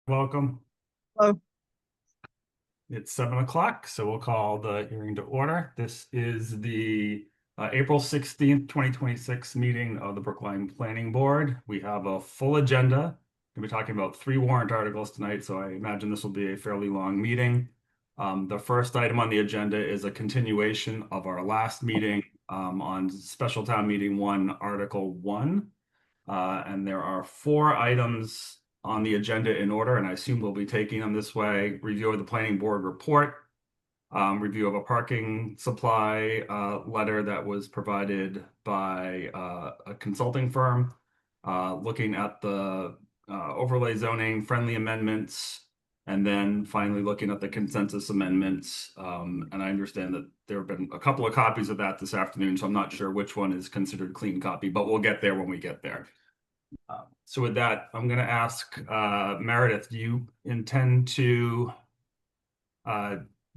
Welcome. Hello. It's 7 o'clock, so we'll call the hearing to order. This is the April 16th, 2026 meeting of the Brookline Planning Board. We have a full agenda. We'll be talking about 3 warrant articles tonight, so I imagine this will be a fairly long meeting. The first item on the agenda is a continuation of our last meeting on Special Town Meeting 1, Article 1. And there are 4 items on the agenda in order, and I assume we'll be taking them this way. Review of the planning board report, review of a parking supply letter that was provided by a consulting firm, looking at the overlay zoning friendly amendments, and then finally looking at the consensus amendments. And I understand that there have been a couple of copies of that this afternoon, so I'm not sure which one is considered clean copy, but we'll get there when we get there. So with that, I'm going to ask Meredith, do you intend to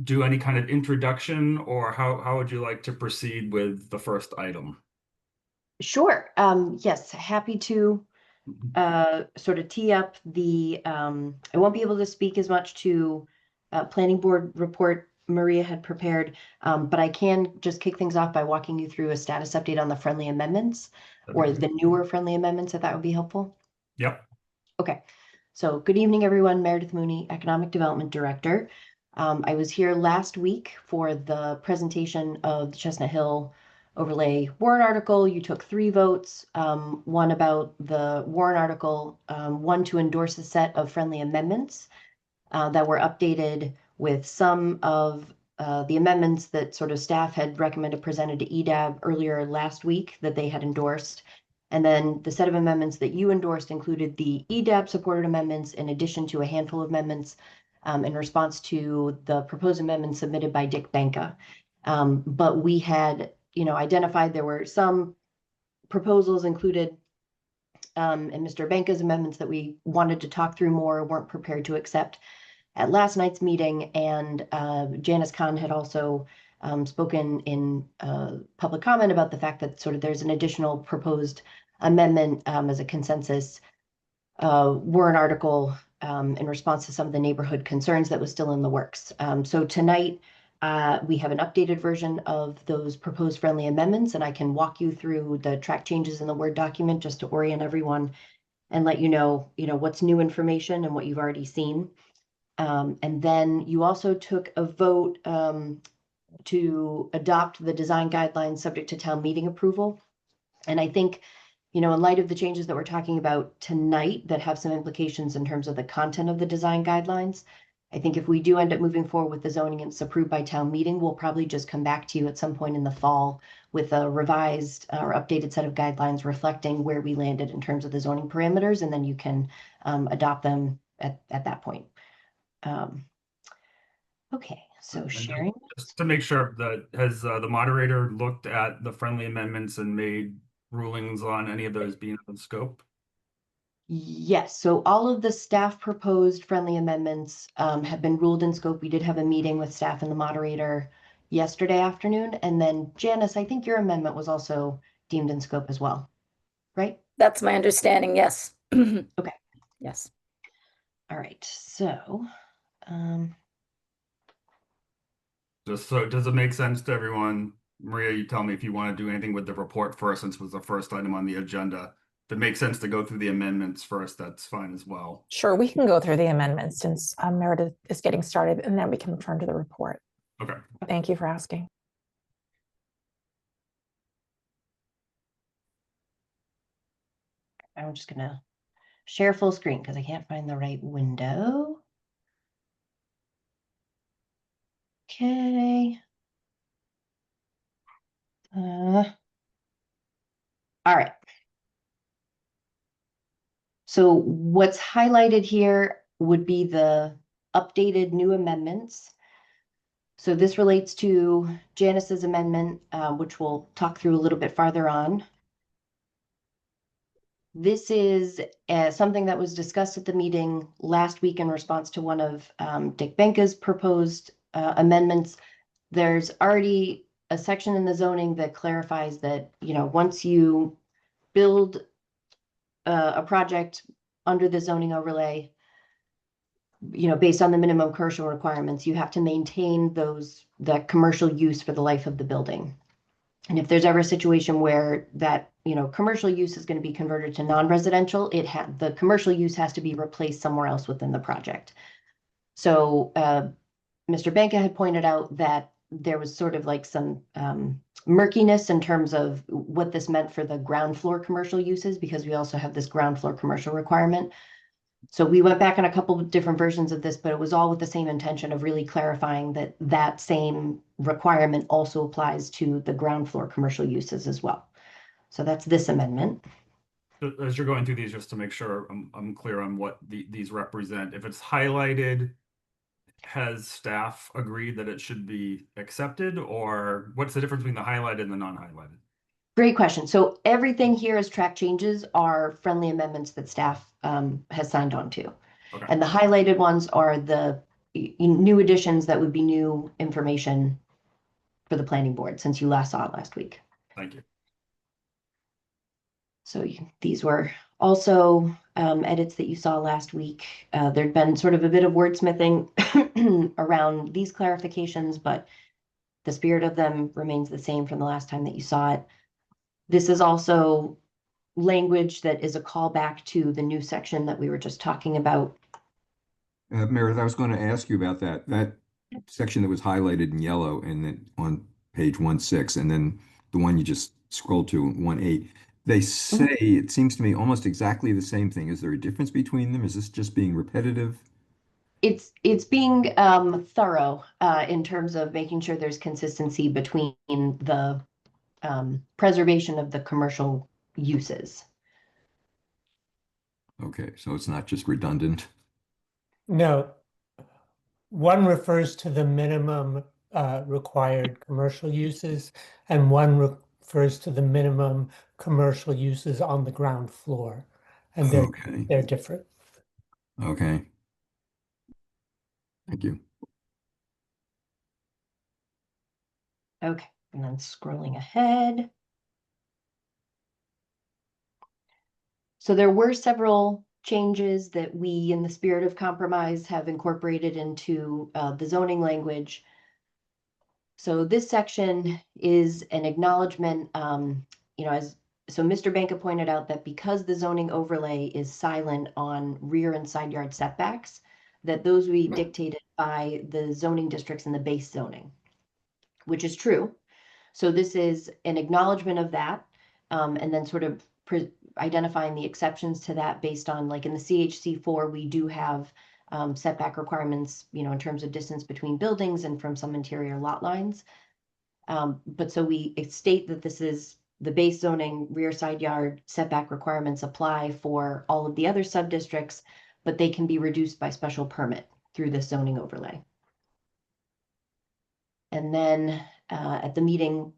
do any kind of introduction, or how would you like to proceed with the first item? Sure. Yes, happy to sort of tee up the, I won't be able to speak as much to planning board report Maria had prepared, but I can just kick things off by walking you through a status update on the friendly amendments or the newer friendly amendments, if that would be helpful. Yep. Okay. So good evening, everyone. Meredith Mooney, Economic Development Director. I was here last week for the presentation of the Chestnut Hill overlay warrant article. You took 3 votes, one about the warrant article, one to endorse a set of friendly amendments that were updated with some of the amendments that sort of staff had recommended presented to EDAB earlier last week that they had endorsed. And then the set of amendments that you endorsed included the EDAB supported amendments in addition to a handful of amendments in response to the proposed amendments submitted by Dick Benka. But we had, identified there were some proposals included in Mr. Benka's amendments that we wanted to talk through more, weren't prepared to accept at last night's meeting. And Janice Kahn had also spoken in public comment about the fact that sort of there's an additional proposed amendment as a consensus warrant article in response to some of the neighborhood concerns that was still in the works. So tonight we have an updated version of those proposed friendly amendments, and I can walk you through the track changes in the Word document just to orient everyone and let you know, what's new information and what you've already seen. And then you also took a vote to adopt the design guidelines subject to town meeting approval. And I think, in light of the changes that we're talking about tonight that have some implications in terms of the content of the design guidelines, I think if we do end up moving forward with the zoning and it's approved by town meeting, we'll probably just come back to you at some point in the fall with a revised or updated set of guidelines reflecting where we landed in terms of the zoning parameters, and then you can adopt them at that point. Okay, so sharing. Just to make sure, that has the moderator looked at the friendly amendments and made rulings on any of those being in scope? Yes, so all of the staff proposed friendly amendments have been ruled in scope. We did have a meeting with staff and the moderator yesterday afternoon. And then Janice, I think your amendment was also deemed in scope as well, right? That's my understanding, yes. Okay. Yes. All right, so Just so, does it make sense to everyone? Maria, you tell me if you want to do anything with the report first, since it was the first item on the agenda. If it makes sense to go through the amendments first, that's fine as well. Sure, we can go through the amendments since Meredith is getting started, and then we can turn to the report. Okay. Thank you for asking. I'm just gonna share full screen because I can't find the right window. Okay. All right. So what's highlighted here would be the updated new amendments. So this relates to Janice's amendment, which we'll talk through a little bit farther on. This is something that was discussed at the meeting last week in response to one of Dick Benka's proposed amendments. There's already a section in the zoning that clarifies that, once you build a project under the zoning overlay, based on the minimum commercial requirements, you have to maintain that commercial use for the life of the building. And if there's ever a situation where that, commercial use is going to be converted to non-residential, the commercial use has to be replaced somewhere else within the project. So Mr. Banka had pointed out that there was sort of like some murkiness in terms of what this meant for the ground floor commercial uses, because we also have this ground floor commercial requirement. So we went back on a couple of different versions of this, but it was all with the same intention of really clarifying that that same requirement also applies to the ground floor commercial uses as well. So that's this amendment. As you're going through these, just to make sure I'm clear on what these represent, if it's highlighted, has staff agreed that it should be accepted, or what's the difference between the highlighted and the non-highlighted? Great question. So everything here as track changes are friendly amendments that staff has signed on to. Okay. And the highlighted ones are the new additions that would be new information for the planning board since you last saw it last week. Thank you. So these were also edits that you saw last week. There'd been sort of a bit of wordsmithing around these clarifications, but the spirit of them remains the same from the last time that you saw it. This is also language that is a callback to the new section that we were just talking about. Meredith, I was going to ask you about that section that was highlighted in yellow and then on page 1.6, and then the one you just scrolled to, 1.8. They say, it seems to me, almost exactly the same thing. Is there a difference between them? Is this just being repetitive? It's being thorough in terms of making sure there's consistency between the preservation of the commercial uses. Okay, so it's not just redundant. No, one refers to the minimum required commercial uses, and one refers to the minimum commercial uses on the ground floor, and Okay, they're different. okay. Thank you. Okay, and then scrolling ahead. So there were several changes that we, in the spirit of compromise, have incorporated into the zoning language. So this section is an acknowledgement, so Mr. Banka pointed out that because the zoning overlay is silent on rear and side yard setbacks, that those will be dictated by the zoning districts in the base zoning, which is true. So this is an acknowledgement of that, and then sort of identifying the exceptions to that based on, like in the CHC4, we do have setback requirements, in terms of distance between buildings and from some interior lot lines. But so we state that this is the base zoning rear side yard setback requirements apply for all of the other sub-districts, but they can be reduced by special permit through this zoning overlay. And then at the meeting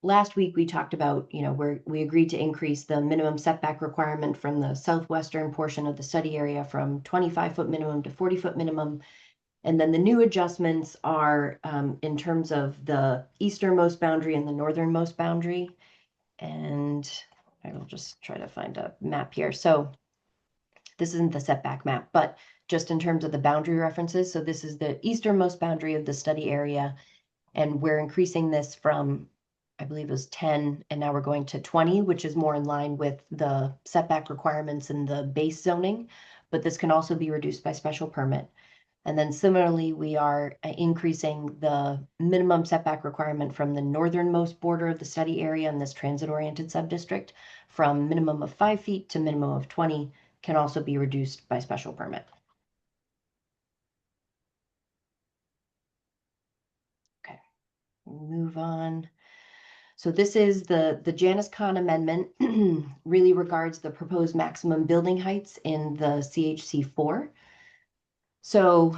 last week, we talked about, where we agreed to increase the minimum setback requirement from the southwestern portion of the study area from 25-foot minimum to 40-foot minimum. And then the new adjustments are in terms of the easternmost boundary and the northernmost boundary. And I will just try to find a map here. So this isn't the setback map, but just in terms of the boundary references. So this is the easternmost boundary of the study area. And we're increasing this from, I believe it was 10, and now we're going to 20, which is more in line with the setback requirements in the base zoning, but this can also be reduced by special permit. And then similarly, we are increasing the minimum setback requirement from the northernmost border of the study area in this transit-oriented subdistrict from minimum of 5 feet to minimum of 20, can also be reduced by special permit. Okay, move on. So this is the Janice Kahn amendment, really regards the proposed maximum building heights in the CHC4. So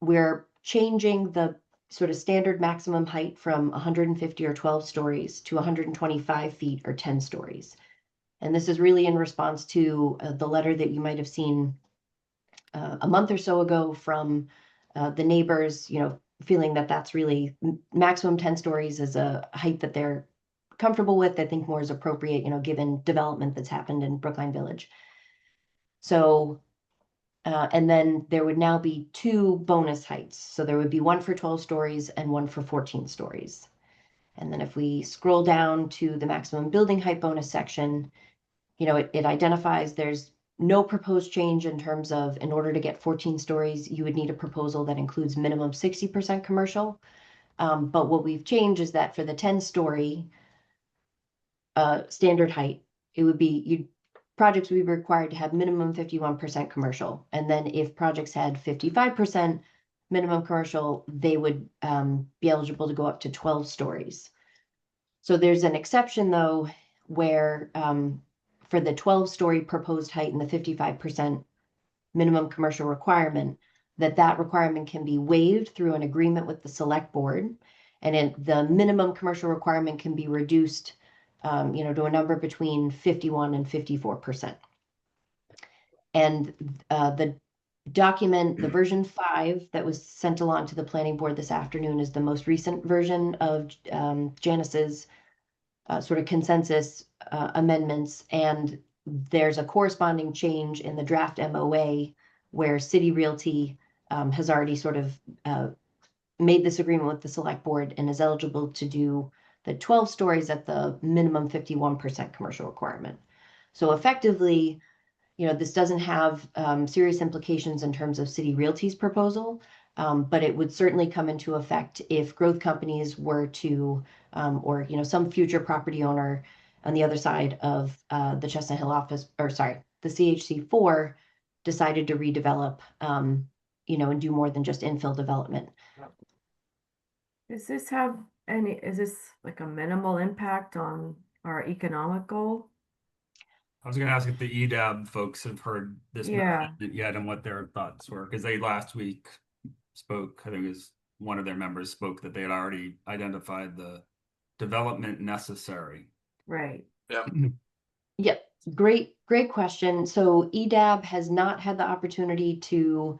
we're changing the sort of standard maximum height from 150 or 12 stories to 125 feet or 10 stories. And this is really in response to the letter that you might have seen a month or so ago from the neighbors, feeling that that's really maximum 10 stories is a height that they're comfortable with, I think more is appropriate, given development that's happened in Brookline Village. So, and then there would now be 2 bonus heights. So there would be one for 12 stories and one for 14 stories. And then if we scroll down to the maximum building height bonus section, it identifies there's no proposed change in terms of, in order to get 14 stories, you would need a proposal that includes minimum 60% commercial. But what we've changed is that for the 10-story standard height, projects would be required to have minimum 51% commercial. And then if projects had 55% minimum commercial, they would be eligible to go up to 12 stories. So there's an exception though, where for the 12-story proposed height and the 55% minimum commercial requirement, that requirement can be waived through an agreement with the select board. And the minimum commercial requirement can be reduced to a number between 51 and 54%. And the document, the version 5 that was sent along to the planning board this afternoon, is the most recent version of Janice's sort of consensus amendments. And there's a corresponding change in the draft MOA where City Realty has already sort of made this agreement with the select board and is eligible to do the 12 stories at the minimum 51% commercial requirement. So effectively, this doesn't have serious implications in terms of City Realty's proposal, but it would certainly come into effect if growth companies were to, or some future property owner on the other side of the Chestnut Hill office, or sorry, the CHC4 decided to redevelop, and do more than just infill development. Does this have is this like a minimal impact on our economic goal? I was going to ask if the EDAB folks have heard this Yeah. message yet and what their thoughts were, because they last week spoke, I think it was one of their members spoke that they had already identified the development necessary. Right. Yeah. Yep, great question. So EDAB has not had the opportunity to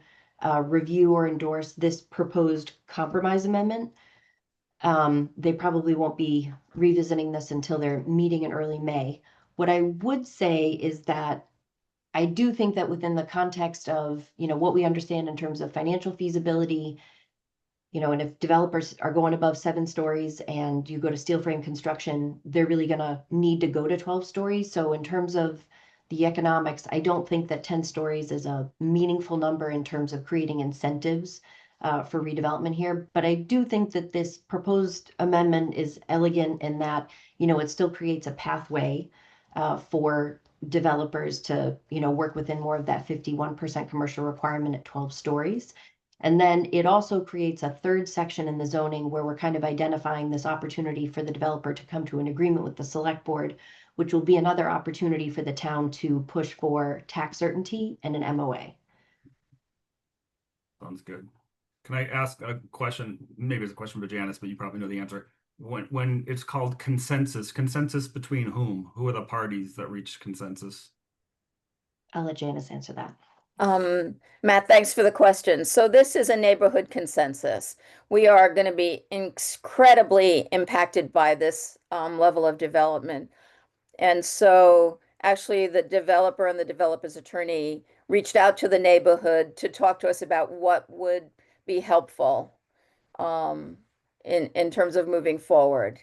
review or endorse this proposed compromise amendment. They probably won't be revisiting this until their meeting in early May. What I would say is that I do think that within the context of, what we understand in terms of financial feasibility, and if developers are going above 7 stories and you go to steel frame construction, they're really going to need to go to 12 stories. So in terms of the economics, I don't think that 10 stories is a meaningful number in terms of creating incentives for redevelopment here. But I do think that this proposed amendment is elegant in that, it still creates a pathway for developers to, work within more of that 51% commercial requirement at 12 stories. And then it also creates a third section in the zoning where we're kind of identifying this opportunity for the developer to come to an agreement with the select board, which will be another opportunity for the town to push for tax certainty and an MOA. Sounds good. Can I ask a question? Maybe it's a question for Janice, but you probably know the answer. When it's called consensus between whom? Who are the parties that reach consensus? I'll let Janice answer that. Matt, thanks for the question. So this is a neighborhood consensus. We are going to be incredibly impacted by this level of development. And so actually the developer and the developer's attorney reached out to the neighborhood to talk to us about what would be helpful in terms of moving forward.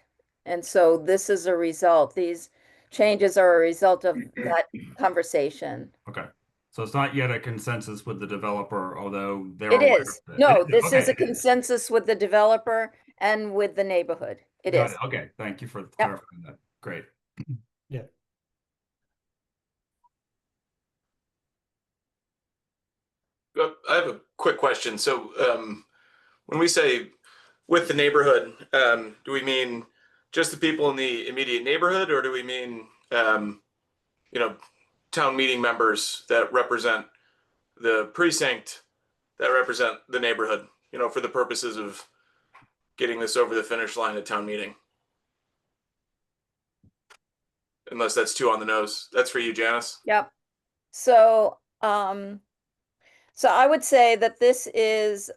And so this is a result. These changes are a result of that conversation. Okay. So it's not yet a consensus with the developer, although they're It aware is. of it. No, It is. this is Okay. a consensus with the developer and with the neighborhood. It Got is. it. Okay. Thank you for clarifying that. Great. Yeah. I have a quick question. So when we say with the neighborhood, do we mean just the people in the immediate neighborhood, or do we mean, town meeting members that represent the precinct, that represent the neighborhood, for the purposes of getting this over the finish line at town meeting? Unless that's too on the nose. That's for you, Janice. Yep. So, so I would say that this is,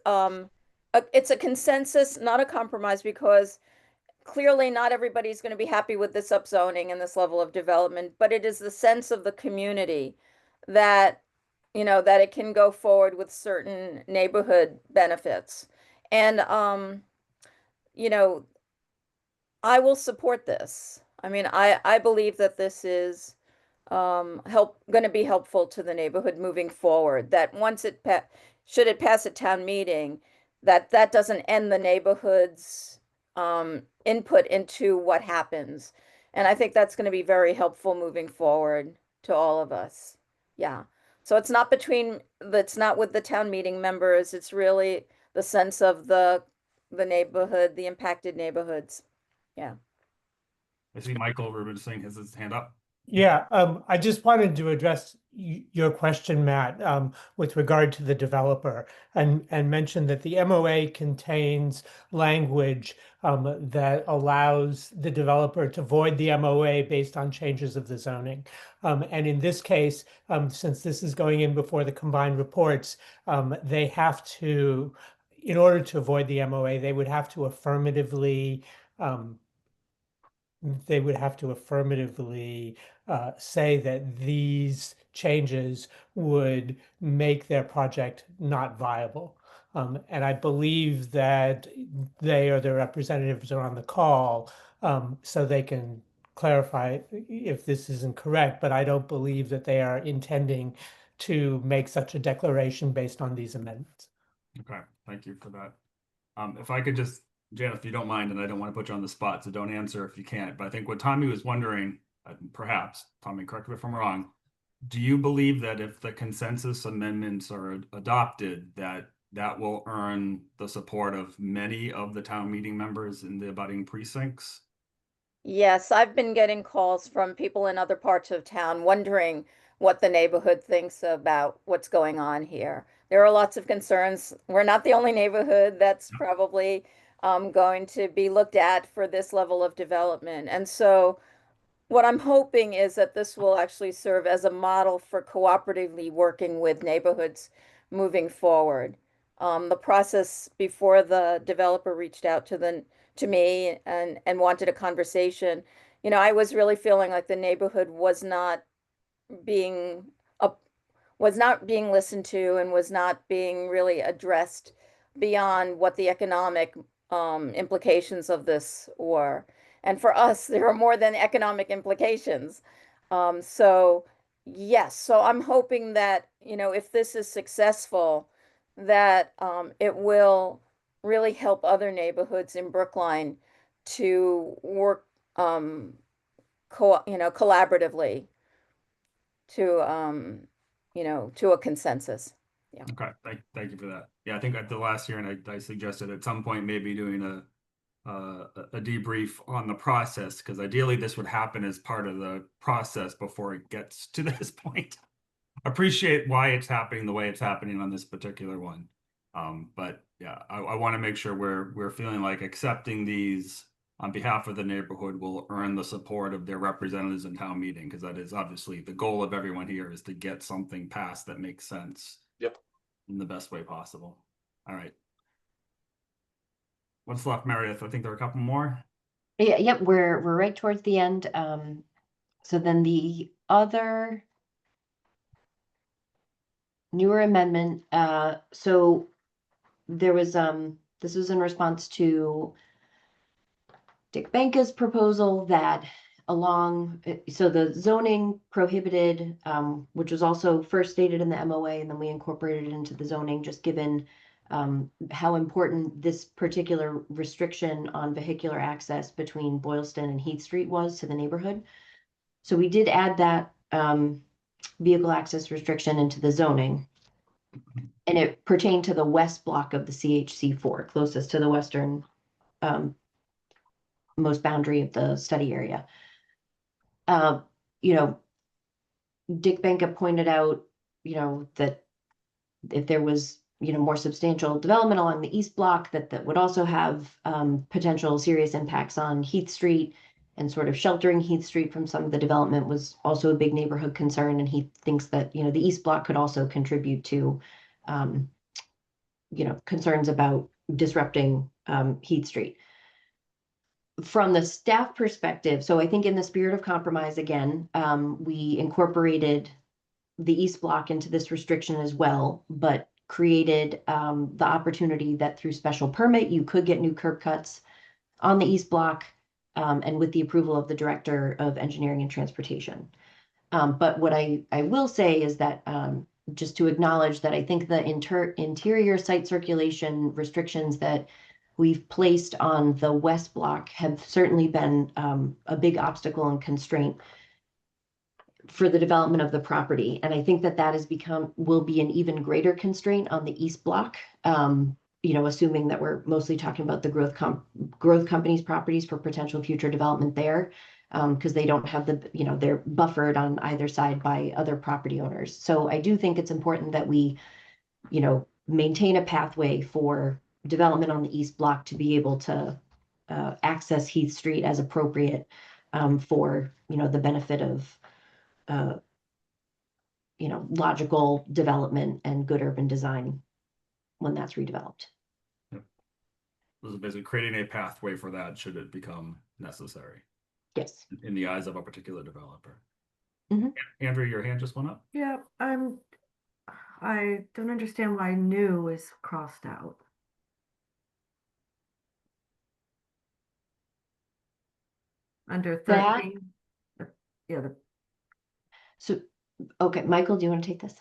it's a consensus, not a compromise, because clearly not everybody's going to be happy with this upzoning and this level of development, but it is the sense of the community that that it can go forward with certain neighborhood benefits. And, you know, I will support this. I mean, I believe that this is going to be helpful to the neighborhood moving forward. That once should it pass a town meeting, that doesn't end the neighborhood's input into what happens. And I think that's going to be very helpful moving forward to all of us. Yeah. So it's not with the town meeting members. It's really the sense of the neighborhood, the impacted neighborhoods. Yeah. I see Michael Rubenstein has his hand up. Yeah, I just wanted to address your question, Matt, with regard to the developer and mention that the MOA contains language that allows the developer to void the MOA based on changes of the zoning. And in this case, since this is going in before the combined reports, they have to, in order to avoid the MOA, they would have to affirmatively say that these changes would make their project not viable. And I believe that they or their representatives are on the call, so they can clarify if this isn't correct, but I don't believe that they are intending to make such a declaration based on these amendments. Okay, thank you for that. If I could just, Jan, if you don't mind, and I don't want to put you on the spot, so don't answer if you can't, but I think what Tommy was wondering, perhaps, Tommy, correct me if I'm wrong, do you believe that if the consensus amendments are adopted, that will earn the support of many of the town meeting members in the abutting precincts? Yes, I've been getting calls from people in other parts of town wondering what the neighborhood thinks about what's going on here. There are lots of concerns. We're not the only neighborhood that's probably going to be looked at for this level of development. And so what I'm hoping is that this will actually serve as a model for cooperatively working with neighborhoods moving forward. The process before the developer reached out to me and wanted a conversation, I was really feeling like the neighborhood being was not being listened to and was not being really addressed beyond what the economic implications of this were. And for us, there are more than economic implications. So yes, so I'm hoping that, if this is successful, that it will really help other neighborhoods in Brookline to work collaboratively to to a consensus. Yeah. Okay, thank you for that. Yeah, I think at the last hearing, I suggested at some point maybe doing a debrief on the process, because ideally this would happen as part of the process before it gets to this point. Appreciate why it's happening the way it's happening on this particular one. But yeah, I want to make sure we're feeling like accepting these on behalf of the neighborhood will earn the support of their representatives in town meeting, because that is obviously the goal of everyone here, is to get something passed that makes sense. Yep. In the best way possible. All right. What's left, Meredith? I think there are a couple more. Yeah, yep, we're right towards the end. So then the other newer amendment, so there was this was in response to Dick Benka's proposal that so the zoning prohibited, which was also first stated in the MOA, and then we incorporated it into the zoning, just given how important this particular restriction on vehicular access between Boylston and Heath Street was to the neighborhood. So we did add that vehicle access restriction into the zoning. And it pertained to the west block of the CHC4, closest to the western most boundary of the study area. Dick Benka pointed out, that if there was, more substantial development along the east block, that would also have potential serious impacts on Heath Street, and sort of sheltering Heath Street from some of the development was also a big neighborhood concern. And he thinks that, the east block could also contribute to, concerns about disrupting Heath Street. From the staff perspective, so I think in the spirit of compromise, again, we incorporated the East Block into this restriction as well, but created the opportunity that through special permit, you could get new curb cuts on the East Block, and with the approval of the Director of Engineering and Transportation. But what I will say is that just to acknowledge that I think the interior site circulation restrictions that we've placed on the West Block have certainly been a big obstacle and constraint for the development of the property. And I think that that will be an even greater constraint on the East Block. You know, assuming that we're mostly talking about the growth companies' properties for potential future development there, because they don't have they're buffered on either side by other property owners. So I do think it's important that we, maintain a pathway for development on the East Block to be able to access Heath Street as appropriate for, the benefit of, logical development and good urban design when that's redeveloped. This is basically creating a pathway for that should it become necessary Yes. in the eyes of a particular developer. Mhm. Andrew, your hand just went up. Yeah, I don't understand why new is crossed out. Under That- 13. Yeah, So, okay, Michael, do you want to take this?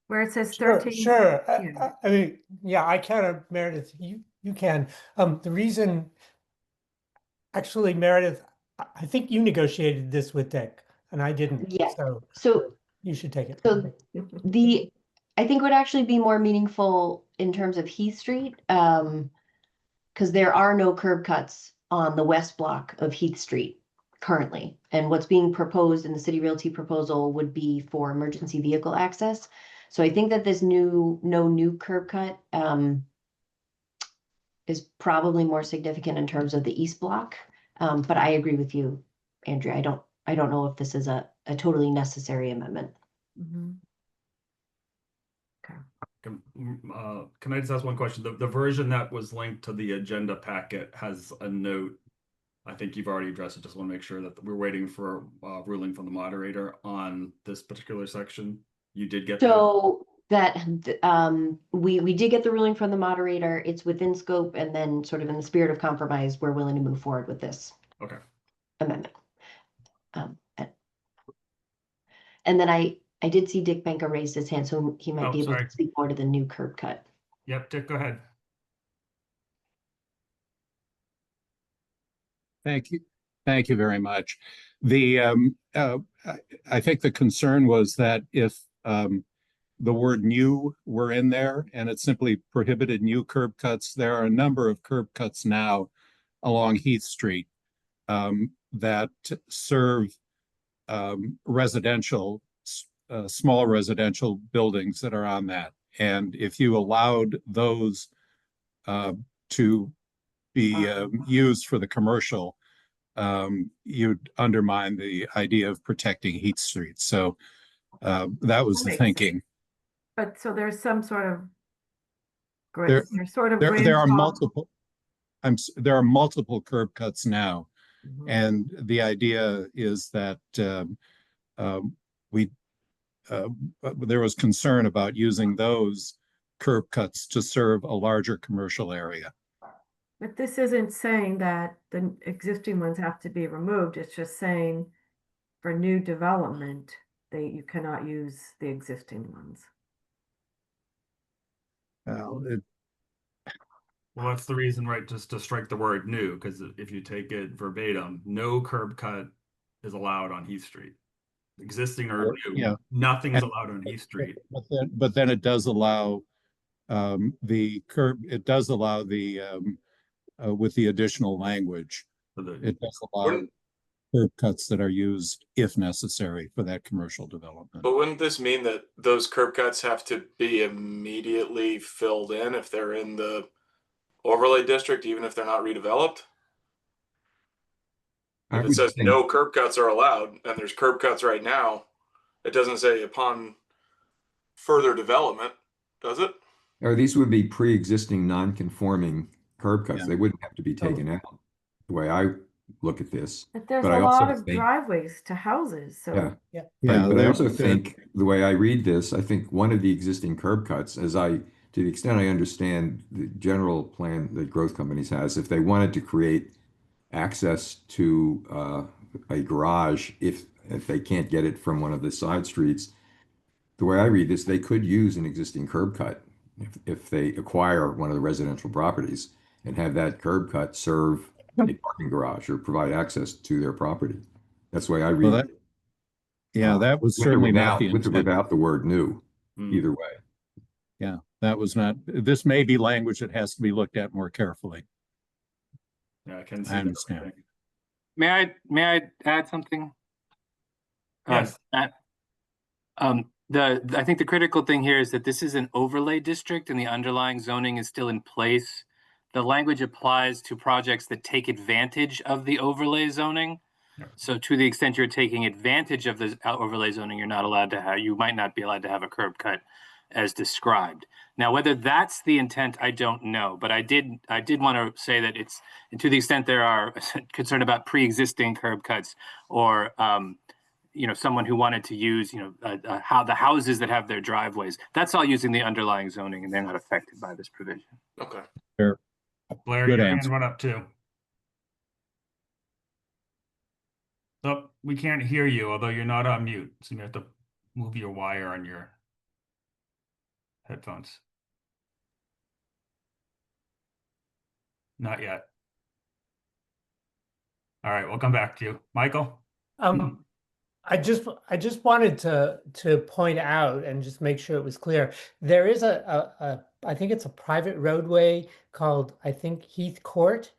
where it says Sure, 13. sure. Yeah. I mean, yeah, I can, Meredith, you can. The reason, actually, Meredith, I think you negotiated this with Dick and I didn't. Yeah. So So you should take it. So I think would actually be more meaningful in terms of Heath Street, because there are no curb cuts on the west block of Heath Street currently. And what's being proposed in the City Realty proposal would be for emergency vehicle access. So I think that this no new curb cut is probably more significant in terms of the east block. But I agree with you, Andrea. I don't know if this is a totally necessary amendment. Mhm. Can I just ask one question? The version that was linked to the agenda packet has a note. I think you've already addressed it. Just want to make sure that we're waiting for a ruling from the moderator on this particular section. You did get that? So that we did get the ruling from the moderator. It's within scope, and then sort of in the spirit of compromise, we're willing to move forward with this Okay. amendment. And then I did see Dick Benka raised his hand, so he might Oh, be able sorry. to speak more to the new curb cut. Yep, Dick, go ahead. Thank you. Thank you very much. I think the concern was that if the word new were in there and it simply prohibited new curb cuts, there are a number of curb cuts now along Heath Street that serve small residential buildings that are on that. And if you allowed those to be used for the commercial, you'd undermine the idea of protecting Heath Street. So that was the thinking. But so there's some sort of There are grandfather- multiple. There are multiple curb cuts now, Mhm. and the idea is that there was concern about using those curb cuts to serve a larger commercial area. But this isn't saying that the existing ones have to be removed. It's just saying for new development, you cannot use the existing ones. Well, that's the reason, right, just to strike the word new, because if you take it verbatim, no curb cut is allowed on Heath Street. Existing or new, Yeah. nothing's allowed on Heath Street. But then it does allow the curb. It does allow the with the additional language. It does allow curb cuts that are used if necessary for that commercial development. But wouldn't this mean that those curb cuts have to be immediately filled in if they're in the overlay district, even if they're not redeveloped? If it says no curb cuts are allowed and there's curb cuts right now, it doesn't say upon further development, does it? Or these would be pre-existing non-conforming curb cuts. Yeah. They wouldn't have to be taken out. The way I look at this. But there's But a I lot also of think, driveways to houses, yeah, so Yeah. right. But I they're- also they're- think the way I read this, I think one of the existing curb cuts, to the extent I understand the general plan that growth companies has, if they wanted to create access to a garage, if they can't get it from one of the side streets, the way I read this, they could use an existing curb cut if they acquire one of the residential properties and have that curb cut serve a parking garage or provide access to their property. That's the way I Well, read that, it. yeah, that was With or certainly not without, the with or intent. without the word new, Hmm. either way. Yeah, that was not, this may be language that has to be looked at more carefully. Yeah, I can see I that. understand. May I add something? Yes. I think the critical thing here is that this is an overlay district and the underlying zoning is still in place. The language applies to projects that take advantage of the overlay zoning. Yep. So to the extent you're taking advantage of the overlay zoning, you're not allowed to have, you might not be allowed to have a curb cut as described. Now, whether that's the intent, I don't know, but I did want to say that it's, and to the extent there are concern about pre-existing curb cuts or, someone who wanted to use, how the houses that have their driveways, that's all using the underlying zoning and they're not affected by this provision. Okay. Fair. Blair, Good your answer. hand went up too. Oh, we can't hear you, although you're not on mute, so you have to move your wire on your headphones. Not yet. All right, we'll come back to you. Michael? I just wanted to point out and just make sure it was clear. There is I think it's a private roadway called, I think, Heath Court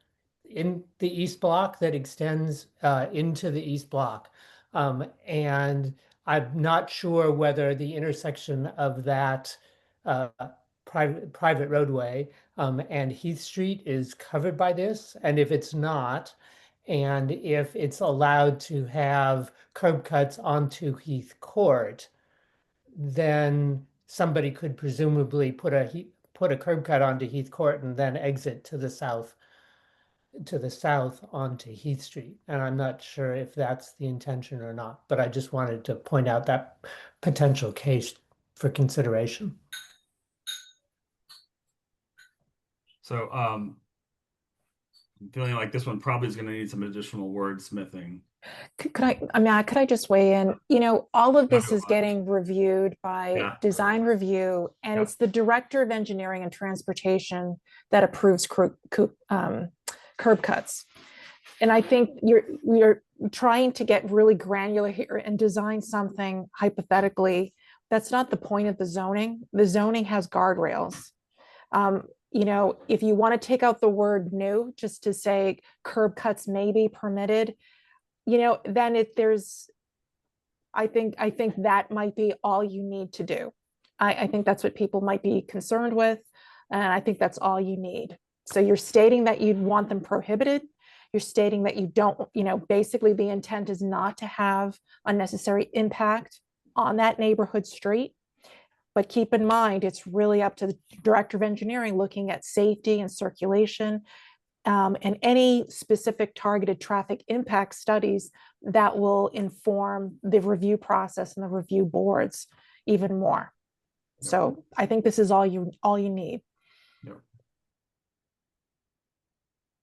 in the East Block that extends into the East Block. And I'm not sure whether the intersection of that private roadway and Heath Street is covered by this. And if it's not, and if it's allowed to have curb cuts onto Heath Court, then somebody could presumably put a curb cut onto Heath Court and then exit to the south onto Heath Street. And I'm not sure if that's the intention or not, but I just wanted to point out that potential case for consideration. So, I'm feeling like this one probably is going to need some additional wordsmithing. Could I just weigh in? All of this is Wonderful. getting reviewed by Yeah. design review, and Yep. it's the director of engineering and transportation that approves curb cuts. And I think we're trying to get really granular here and design something hypothetically. That's not the point of the zoning. The zoning has guardrails. If you want to take out the word new, just to say curb cuts may be permitted, then I think that might be all you need to do. I think that's what people might be concerned with. And I think that's all you need. So you're stating that you'd want them prohibited. You're stating that you don't, basically the intent is not to have unnecessary impact on that neighborhood street. But keep in mind, it's really up to the director of engineering looking at safety and circulation and any specific targeted traffic impact studies that will inform the review process and the review boards even more. Yep. So I think this is all you need. Yep.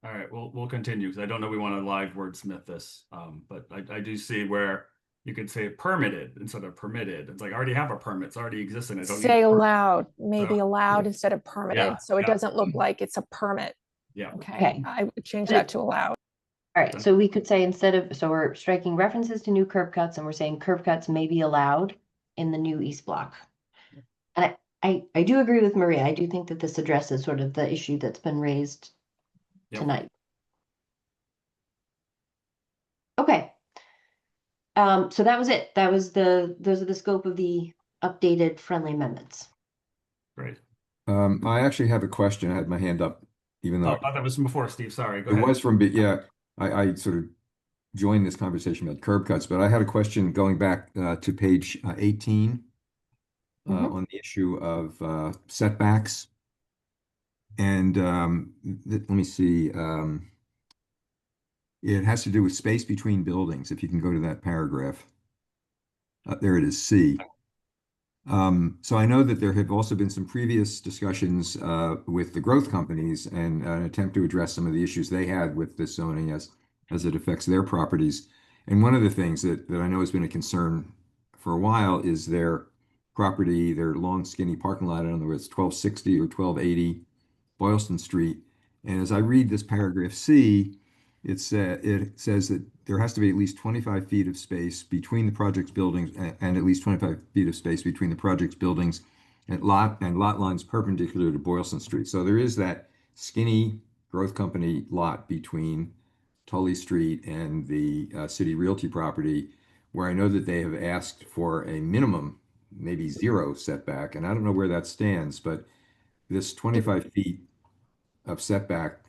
All right, we'll continue because I don't know we want to live wordsmith this, but I do see where you could say permitted instead of permitted. It's like I already have a permit; it's already existing. I don't Say need a permit. allowed, maybe So, allowed instead of permitted, yeah, so it yeah. doesn't look like it's a permit. Yeah. Okay, I would change that to allowed. All right, so we could say so we're striking references to new curb cuts and we're saying curb cuts may be allowed in the new East Block. And I do agree with Maria. I do think that this addresses sort of the issue that's been raised Yep. tonight. Okay. So that was it. Those are the scope of the updated friendly amendments. Great. I actually have a question. I had my hand up, even though Oh, that was from before, Steve. Sorry. Go it ahead. was yeah, I sort of joined this conversation about curb cuts, but I had a question going back to page 18 on the issue of setbacks. And let me see. It says, It has to do with space between buildings. If you can go to that paragraph. There it is, C. So I know that there have also been some previous discussions with the growth companies and an attempt to address some of the issues they had with this zoning as it affects their properties. And one of the things that I know has been a concern for a while is their property, their long skinny parking lot. I don't know whether it's 1260 or 1280 Boylston Street. And as I read this paragraph C, it says that there has to be at least 25 feet of space between the project's buildings and at least 25 feet of space between the project's buildings and lot lines perpendicular to Boylston Street. So there is that skinny growth company lot between Tully Street and the City Realty property, where I know that they have asked for a minimum, maybe zero setback. And I don't know where that stands, but this 25 feet of setback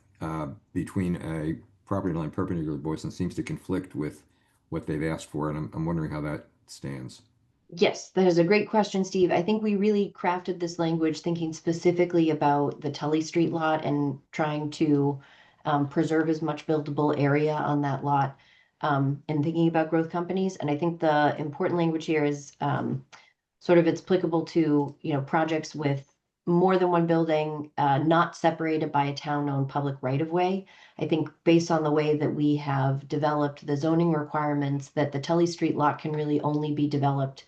between a property line perpendicular to Boylston seems to conflict with what they've asked for, and I'm wondering how that stands. Yes, that is a great question, Steve. I think we really crafted this language thinking specifically about the Tully Street lot and trying to preserve as much buildable area on that lot, and thinking about growth companies. And I think the important language here is sort of it's applicable to, projects with more than one building, not separated by a town-owned public right-of-way. I think based on the way that we have developed the zoning requirements, that the Tully Street lot can really only be developed,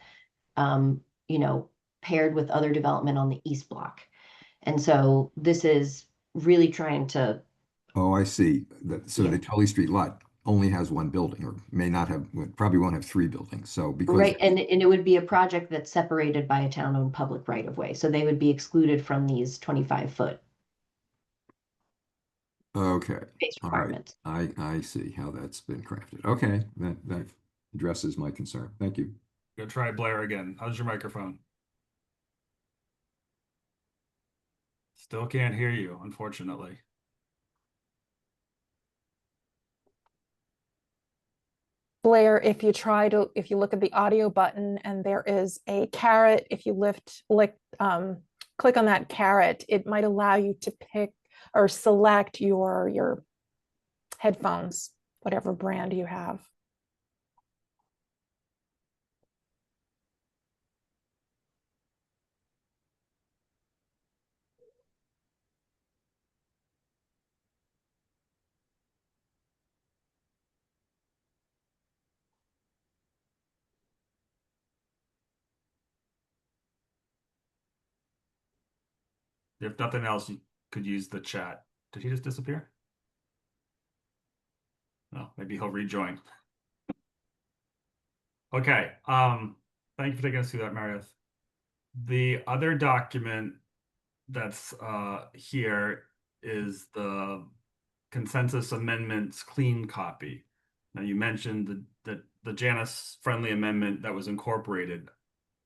paired with other development on the east block. And so this is really trying to, Oh, I see. So Yeah. the Tully Street lot only has one building, or may not have, probably won't have three buildings. So because right, and it would be a project that's separated by a town-owned public right-of-way. So they would be excluded from these 25-foot okay, space all right, requirements. I see how that's been crafted. Okay, that addresses my concern. Thank you. Go try Blair again. How's your microphone? Still can't hear you, unfortunately. Blair, if you look at the audio button and there is a caret, if you click on that caret, it might allow you to pick or select your headphones, whatever brand you have. If nothing else, you could use the chat. Did he just disappear? No, maybe he'll rejoin. Okay, thank you for taking us through that, Meredith. The other document that's here is the consensus amendments clean copy. Now you mentioned the Janus friendly amendment that was incorporated.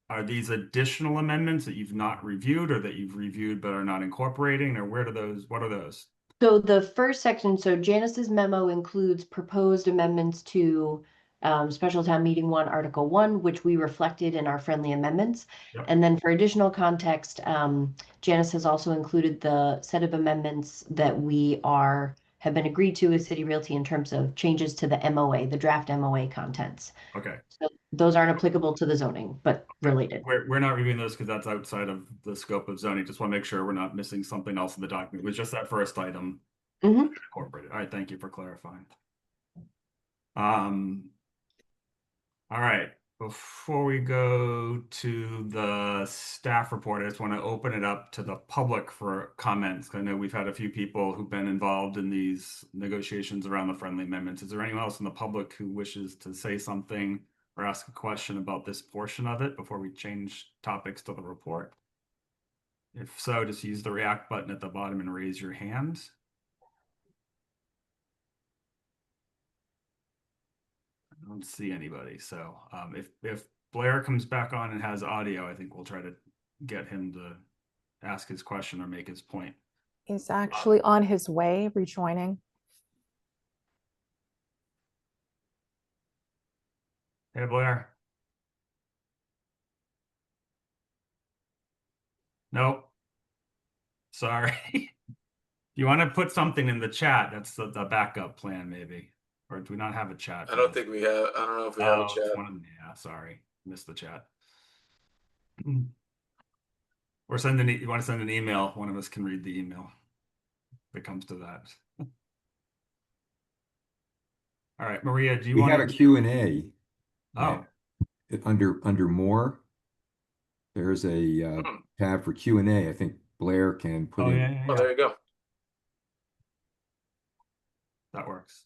Are these additional amendments that you've not reviewed or that you've reviewed but are not incorporating, or what are those? So the first section, so Janice's memo includes proposed amendments to Special Town Meeting 1, Article 1, which we reflected in our friendly amendments. Yep. And then for additional context, Janice has also included the set of amendments that have been agreed to with City Realty in terms of changes to the MOA, the draft MOA contents. Okay. So those aren't applicable to the zoning, but related. We're not reviewing those because that's outside of the scope of zoning. Just want to make sure we're not missing something else in the document. It was just that first item incorporated. All right, thank you for clarifying. All right, before we go to the staff report, I just want to open it up to the public for comments. I know we've had a few people who've been involved in these negotiations around the friendly amendments. Is there anyone else in the public who wishes to say something or ask a question about this portion of it before we change topics to the report? If so, just use the react button at the bottom and raise your hand. I don't see anybody. So if Blair comes back on and has audio, I think we'll try to get him to ask his question or make his point. He's actually on his way, rejoining. Hey, Blair. Nope. Sorry. You want to put something in the chat? That's the backup plan, maybe. Or do we not have a chat? I don't think we have, I don't know if we have a Oh, chat. it's one of them. Yeah, sorry. Missed the chat. Or you want to send an email? One of us can read the email if it comes to that. All right, Maria, do you We want have a to? Q&A. Oh, Under more, there's a Hmm. tab for Q&A. I think Blair can put oh in. yeah, yeah, Oh, yeah. there you go. That works.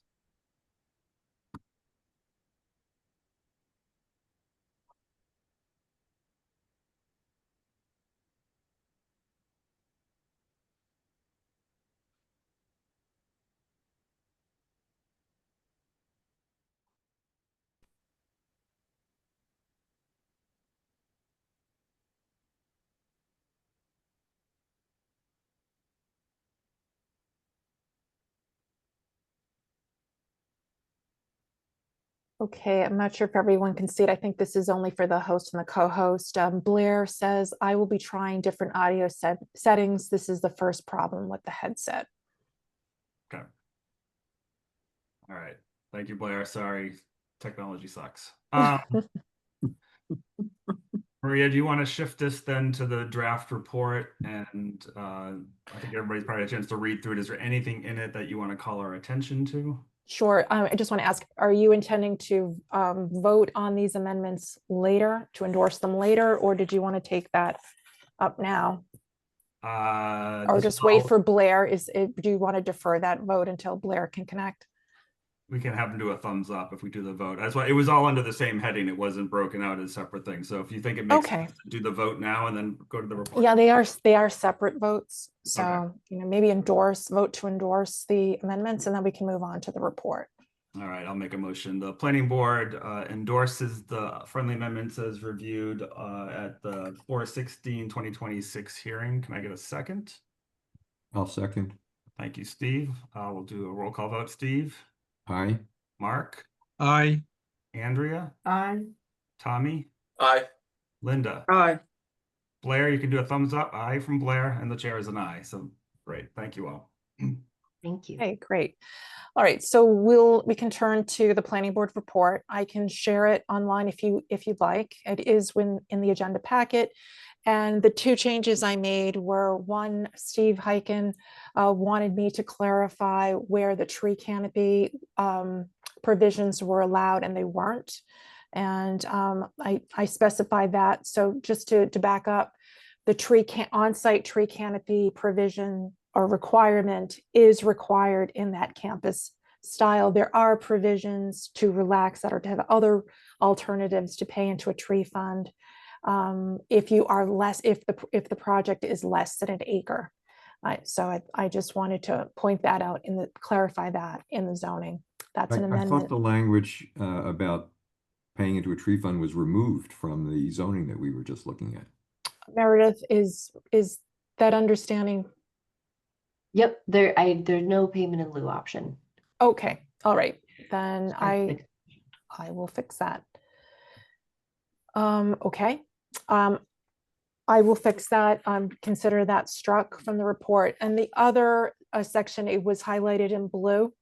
Okay, I'm not sure if everyone can see it. I think this is only for the host and the co-host. Blair says, I will be trying different audio settings. This is the first problem with the headset. Okay. All right. Thank you, Blair. Sorry, technology sucks. Maria, do you want to shift this then to the draft report? And I think everybody's probably had a chance to read through it. Is there anything in it that you want to call our attention to? Sure. I just want to ask, are you intending to vote on these amendments later, to endorse them later, or did you want to take that up now? Or This just is wait all- for Blair? Do you want to defer that vote until Blair can connect? We can have them do a thumbs up if we do the vote. That's why it was all under the same heading. It wasn't broken out as separate things. So if you think it makes Okay. sense to do the vote now and then go to the report. Yeah, they are separate votes. So, maybe vote to endorse the amendments, and then we can move on to the report. All right, I'll make a motion. The planning board endorses the friendly amendments as reviewed at the 4/16/2026 hearing. Can I get a second? I'll second. Thank you, Steve. We'll do a roll call vote. Steve, Aye. Mark, Aye. Andrea, Aye. Tommy, Aye. Linda. Aye. Blair, you can do a thumbs up. Aye from Blair, and the chair is an aye. So great. Thank you all. Thank you. Okay, great. All right, so we can turn to the planning board report. I can share it online if you'd like. It is in the agenda packet. And the two changes I made were, one, Steve Heiken wanted me to clarify where the tree canopy provisions were allowed and they weren't. And I specified that. So just to back up, the on-site tree canopy provision or requirement is required in that campus style. There are provisions to relax that, or to have other alternatives to pay into a tree fund if the project is less than an acre. So I just wanted to point that out clarify that in the zoning. That's an I thought amendment. the language about paying into a tree fund was removed from the zoning that we were just looking at. Meredith, is that understanding? Yep, there's no payment in lieu option. Okay, all right, then Sorry, I will fix that. Okay, I will fix that. Consider that struck from the report. And the other section, it was highlighted in blue,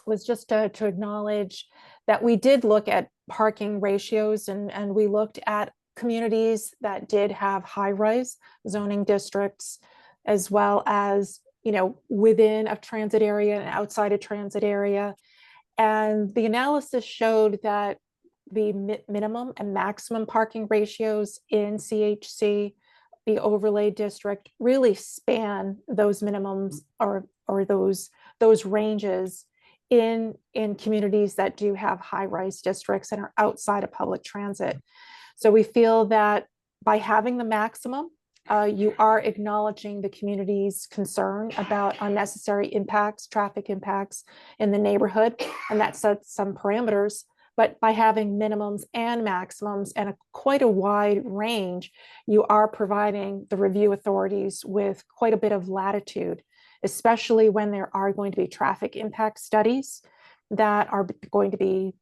was just to acknowledge that we did look at parking ratios, and we looked at communities that did have high-rise zoning districts, as well as, within a transit area and outside a transit area. And the analysis showed that the minimum and maximum parking ratios in CHC, the overlay district, really span those minimums or those ranges in communities that do have high-rise districts and are outside of public transit. So we feel that by having the maximum, you are acknowledging the community's concern about unnecessary impacts, traffic impacts in the neighborhood, and that sets some parameters. But by having minimums and maximums and quite a wide range, you are providing the review authorities with quite a bit of latitude, especially when there are going to be traffic impact studies that are going to be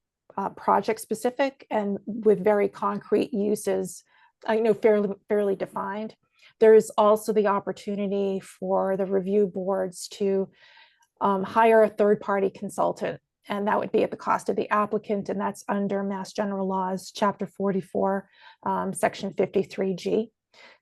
project specific and with very concrete uses, fairly defined. There is also the opportunity for the review boards to hire a third-party consultant And that would be at the cost of the applicant, and that's under Mass General Laws, Chapter 44, Section 53G.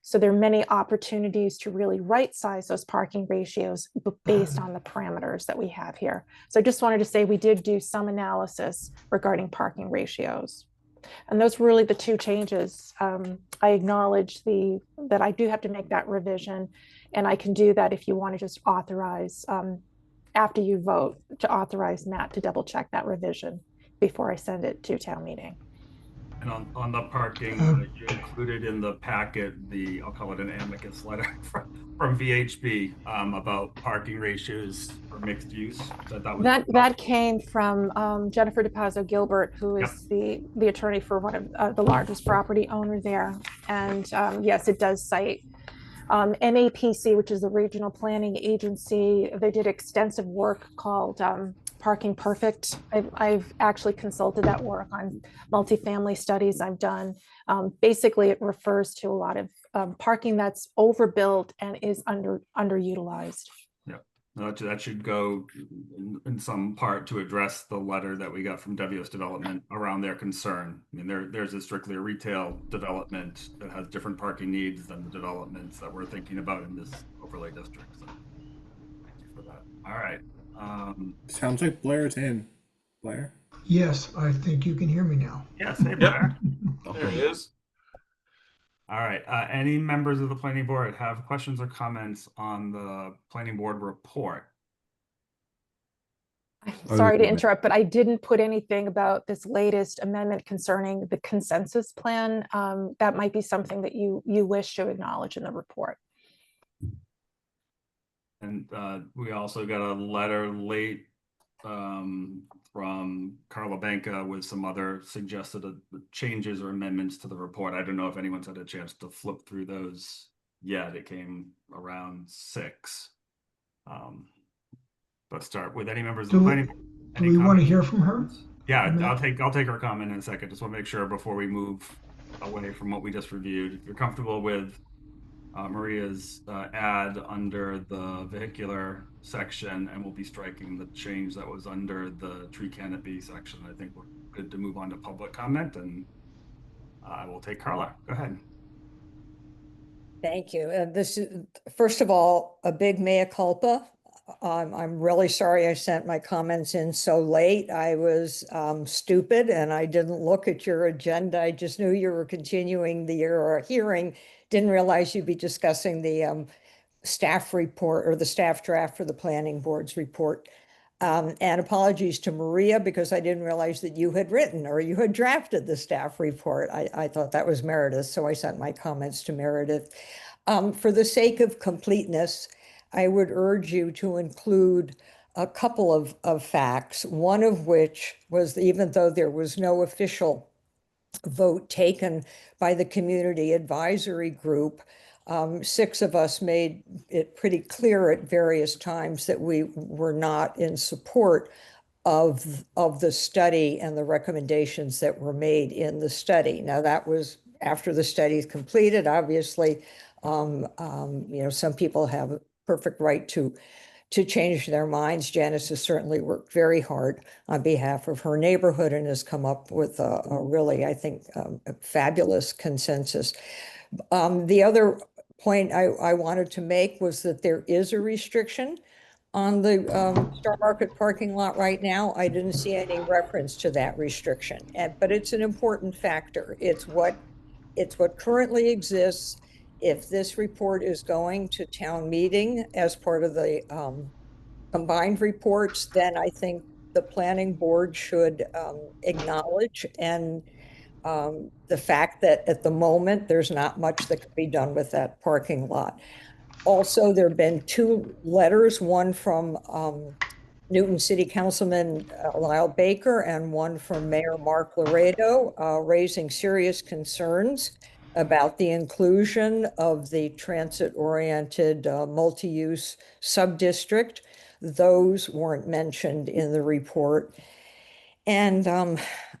So there are many opportunities to really right-size those parking ratios based on the parameters that we have here. So I just wanted to say we did do some analysis regarding parking ratios. And those were really the two changes. I acknowledge that I do have to make that revision, and I can do that if you want to just authorize, after you vote, to authorize Matt to double check that revision before I send it to town meeting. And on the parking, you included in the packet I'll call it an amicus letter from VHB about parking ratios for mixed use. So that came from Jennifer DePazzo Gilbert, who is the attorney for one of the largest property owner there. And yes, it does cite MAPC, which is the regional planning agency. They did extensive work called Parking Perfect. I've actually consulted that work on multifamily studies I've done. Basically, it refers to a lot of parking that's overbuilt and is underutilized. Yeah, that should go in some part to address the letter that we got from WS Development around their concern. I mean, there's strictly a retail development that has different parking needs than the developments that we're thinking about in this overlay district. So thank you for that. All right. Sounds like Blair's in. Blair? Yes, I think you can hear me now. Yes, hey Blair. There he is. All right. Any members of the planning board have questions or comments on the planning board report? Sorry to interrupt, but I didn't put anything about this latest amendment concerning the consensus plan. That might be something that you wish to acknowledge in the report. And we also got a letter late from Carla Banca with some other suggested changes or amendments to the report. I don't know if anyone's had a chance to flip through those yet. It came around 6. Let's start with any members of the planning board. Do we want to hear from her? Yeah, I'll take her comment in a second. Just want to make sure before we move away from what we just reviewed. If you're comfortable with Maria's add under the vehicular section, and we'll be striking the change that was under the tree canopy section. I think we're good to move on to public comment, and I will take Carla. Go ahead. Thank you. This is, first of all, a big mea culpa. I'm really sorry I sent my comments in so late. I was stupid and I didn't look at your agenda. I just knew you were continuing the hearing. Didn't realize you'd be discussing the staff report or the staff draft for the planning board's report. And apologies to Maria, because I didn't realize that you had written or you had drafted the staff report. I thought that was Meredith, so I sent my comments to Meredith. For the sake of completeness, I would urge you to include a couple of facts, one of which was that even though there was no official vote taken by the community advisory group, 6 of us made it pretty clear at various times that we were not in support of the study and the recommendations that were made in the study. Now, that was after the study is completed. Obviously, some people have a perfect right to change their minds. Janice has certainly worked very hard on behalf of her neighborhood and has come up with a really, I think, a fabulous consensus. The other point I wanted to make was that there is a restriction on the Star Market parking lot right now. I didn't see any reference to that restriction, but it's an important factor. It's what currently exists. If this report is going to town meeting as part of the combined reports, then I think the planning board should acknowledge the fact that at the moment, there's not much that could be done with that parking lot. Also, there have been 2 letters, one from Newton City Councilman Lyle Baker and one from Mayor Mark Laredo, raising serious concerns about the inclusion of the transit-oriented multi-use sub-district. Those weren't mentioned in the report. And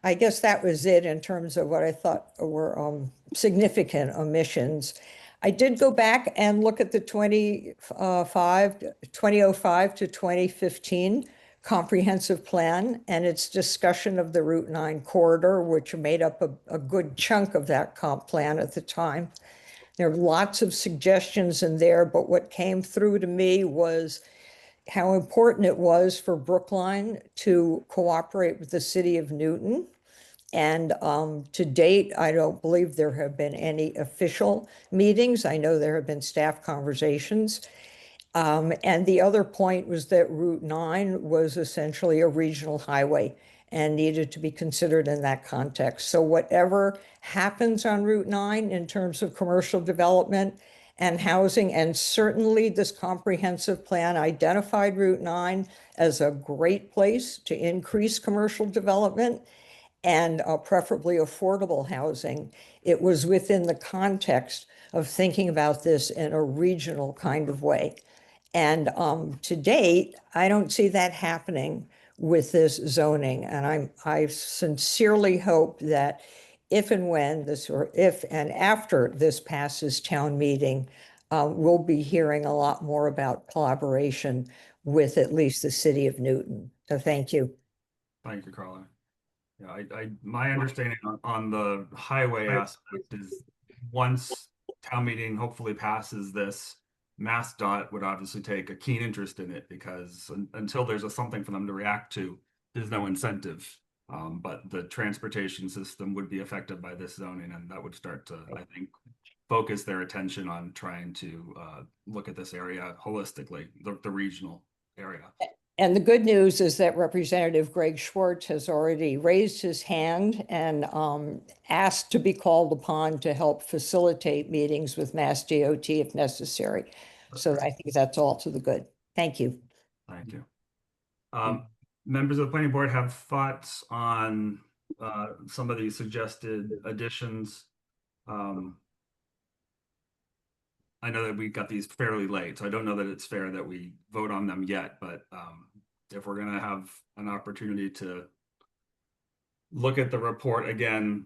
I guess that was it in terms of what I thought were significant omissions. I did go back and look at the 2005 to 2015 comprehensive plan and its discussion of the Route 9 corridor, which made up a good chunk of that comp plan at the time. There are lots of suggestions in there, but what came through to me was how important it was for Brookline to cooperate with the city of Newton. And to date, I don't believe there have been any official meetings. I know there have been staff conversations. And the other point was that Route 9 was essentially a regional highway and needed to be considered in that context. So whatever happens on Route 9 in terms of commercial development and housing, and certainly this comprehensive plan identified Route 9 as a great place to increase commercial development and preferably affordable housing. It was within the context of thinking about this in a regional kind of way. And to date, I don't see that happening with this zoning. And I sincerely hope that if and when this, or if and after this passes town meeting, we'll be hearing a lot more about collaboration with at least the city of Newton. So thank you. Thank you, Carla. Yeah, my understanding on the highway aspect is once town meeting hopefully passes this, MassDOT would obviously take a keen interest in it because until there's something for them to react to, there's no incentive. But the transportation system would be affected by this zoning, and that would start to, I think, focus their attention on trying to look at this area holistically, the regional area. And the good news is that Representative Greg Schwartz has already raised his hand and asked to be called upon to help facilitate meetings with Mass DOT if necessary. So I think that's all to the good. Thank you. Thank you. Members of the planning board have thoughts on some of these suggested additions. I know that we got these fairly late, so I don't know that it's fair that we vote on them yet, but if we're going to have an opportunity to look at the report again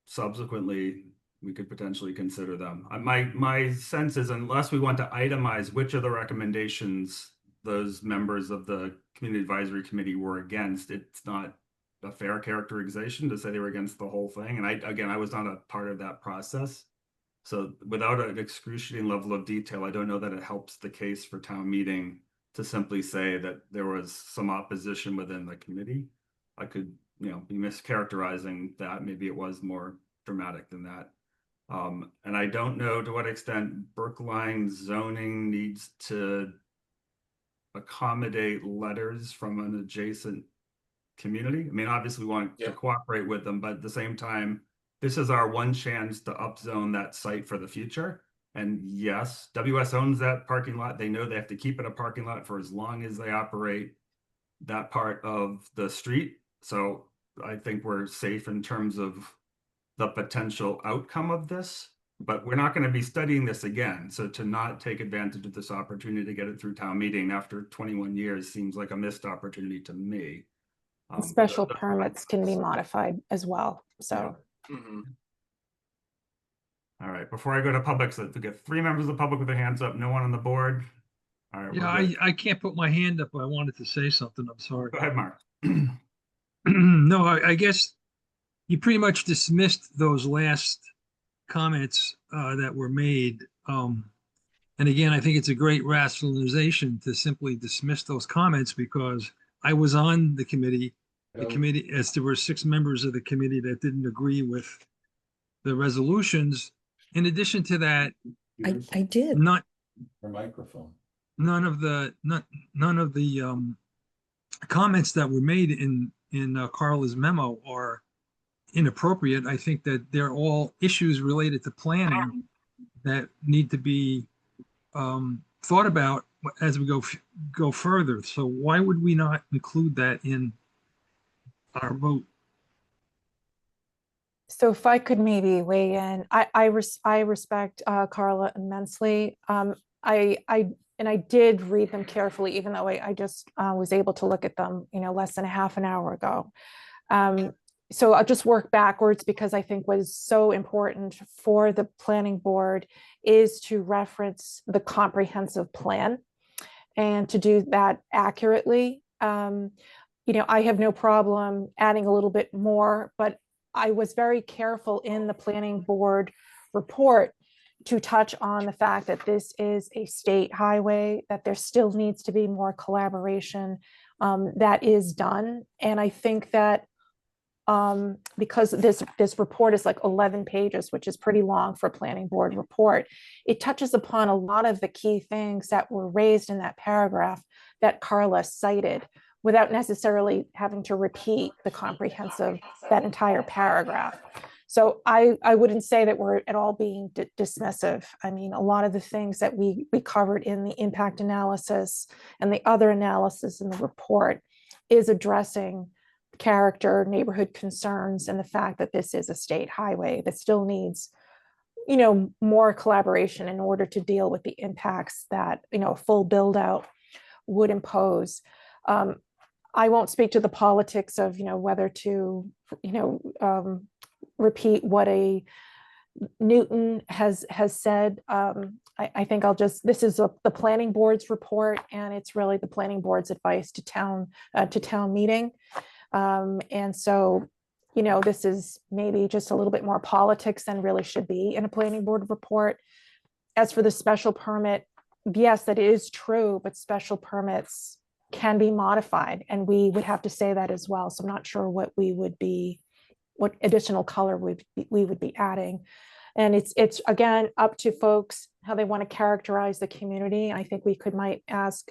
subsequently, we could potentially consider them. My sense is unless we want to itemize which of the recommendations those members of the Community Advisory Committee were against, it's not a fair characterization to say they were against the whole thing. And I was not a part of that process. So without an excruciating level of detail, I don't know that it helps the case for town meeting to simply say that there was some opposition within the committee. I could, be mischaracterizing that. Maybe it was more dramatic than that. And I don't know to what extent Brookline zoning needs to accommodate letters from an adjacent community. I mean, obviously we want to cooperate with them, but at the same time, this is our one chance to upzone that site for the future. And yes, WS owns that parking lot. They know they have to keep it a parking lot for as long as they operate that part of the street. So I think we're safe in terms of the potential outcome of this, but we're not going to be studying this again. So to not take advantage of this opportunity to get it through town meeting after 21 years seems like a missed opportunity to me. Special permits can be modified as well. So. Yeah. All right, before I go to public, so we get 3 members of the public with their hands up, no one on the board. All right, Yeah, I can't put my hand up. I wanted to say something. I'm sorry. Go ahead, Mark. No, I guess you pretty much dismissed those last comments that were made. And again, I think it's a great rationalization to simply dismiss those comments because I was on the committee, as there were 6 members of the committee that didn't agree with the resolutions. In addition to that, I did. Not Her microphone. none of the comments that were made in Carla's memo are inappropriate. I think that they're all issues related to planning that need to be thought about as we go further. So why would we not include that in our vote? So if I could maybe weigh in, I respect Carla immensely. I did read them carefully, even though I just was able to look at them, less than a half an hour ago. So I'll just work backwards because I think what is so important for the planning board is to reference the comprehensive plan and to do that accurately. I have no problem adding a little bit more, but I was very careful in the planning board report to touch on the fact that this is a state highway, that there still needs to be more collaboration that is done. And I think that because this report is like 11 pages, which is pretty long for a planning board report, it touches upon a lot of the key things that were raised in that paragraph that Carla cited, without necessarily having to repeat that entire paragraph. So I wouldn't say that we're at all being dismissive. I mean, a lot of the things that we covered in the impact analysis and the other analysis in the report is addressing character, neighborhood concerns, and the fact that this is a state highway that still needs, more collaboration in order to deal with the impacts that, a full build out would impose. I won't speak to the politics of, whether to, repeat what a Newton has said. I think this is the planning board's report, and it's really the planning board's advice to town meeting. And so, this is maybe just a little bit more politics than really should be in a planning board report. As for the special permit, yes, that is true, but special permits can be modified, and we would have to say that as well. So I'm not sure what additional color we would be adding. And it's again up to folks how they want to characterize the community. I think we might ask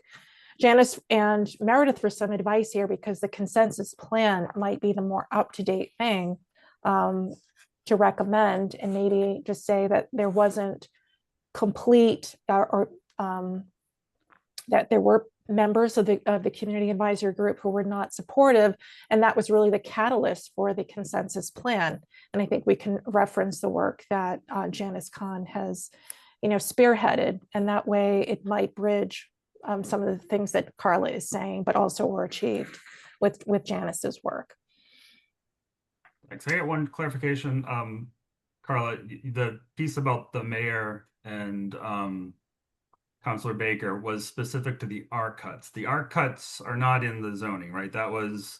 Janice and Meredith for some advice here, because the consensus plan might be the more up-to-date thing to recommend, and maybe just say that there wasn't complete or that there were members of the community advisory group who were not supportive, and that was really the catalyst for the consensus plan. And I think we can reference the work that Janice Kahn has, spearheaded, and that way it might bridge some of the things that Carla is saying, but also were achieved with Janice's work. Thanks. I got one clarification, Carla. The piece about the mayor and Councilor Baker was specific to the R cuts. The R cuts are not in the zoning, right? That was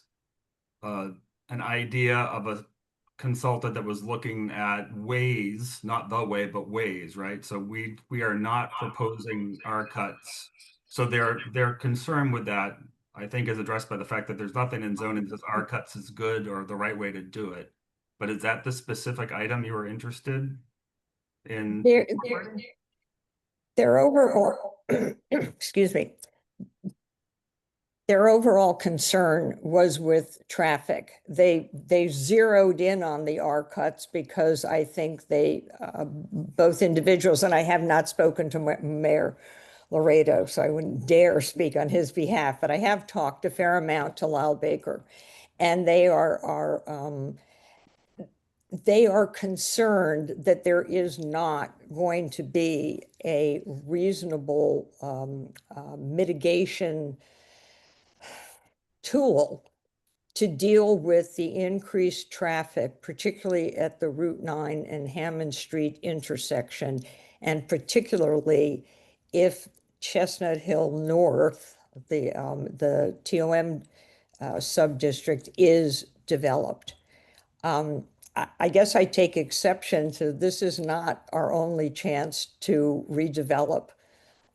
an idea of a consultant that was looking at ways, not the way, but ways, right? So we are not proposing R cuts. So their concern with that, I think, is addressed by the fact that there's nothing in zoning that says R cuts is good or the right way to do it. But is that the specific item you were interested in? Their overall, excuse me, their overall concern was with traffic. They zeroed in on the R cuts because I think they, both individuals, and I have not spoken to Mayor Laredo, so I wouldn't dare speak on his behalf, but I have talked a fair amount to Lyle Baker, and they are concerned that there is not going to be a reasonable mitigation tool to deal with the increased traffic, particularly at the Route 9 and Hammond Street intersection, and particularly if Chestnut Hill North, the TOM sub-district, is developed. I guess I take exception to this is not our only chance to redevelop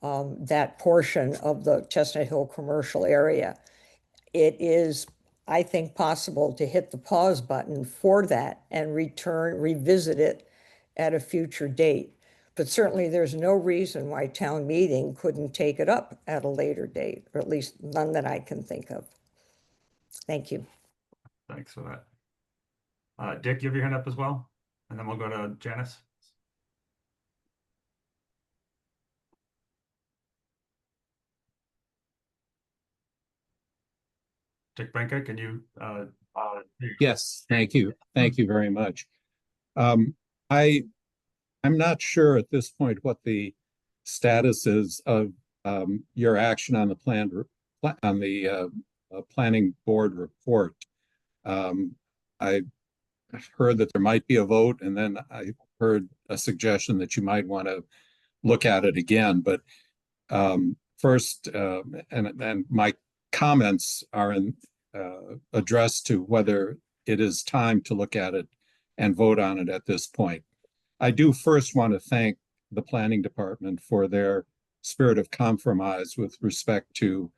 that portion of the Chestnut Hill commercial area. It is, I think, possible to hit the pause button for that and revisit it at a future date. But certainly there's no reason why town meeting couldn't take it up at a later date, or at least none that I can think of. Thank you. Thanks for that. Dick, you have your hand up as well, and then we'll go to Janice. Dick Benka, can you? Yes, thank you. Thank you very much. I'm not sure at this point what the status is of your action on the planning board report. I heard that there might be a vote, and then I heard a suggestion that you might want to look at it again. But first, and my comments are addressed to whether it is time to look at it and vote on it at this point. I do first want to thank the planning department for their spirit of compromise with respect to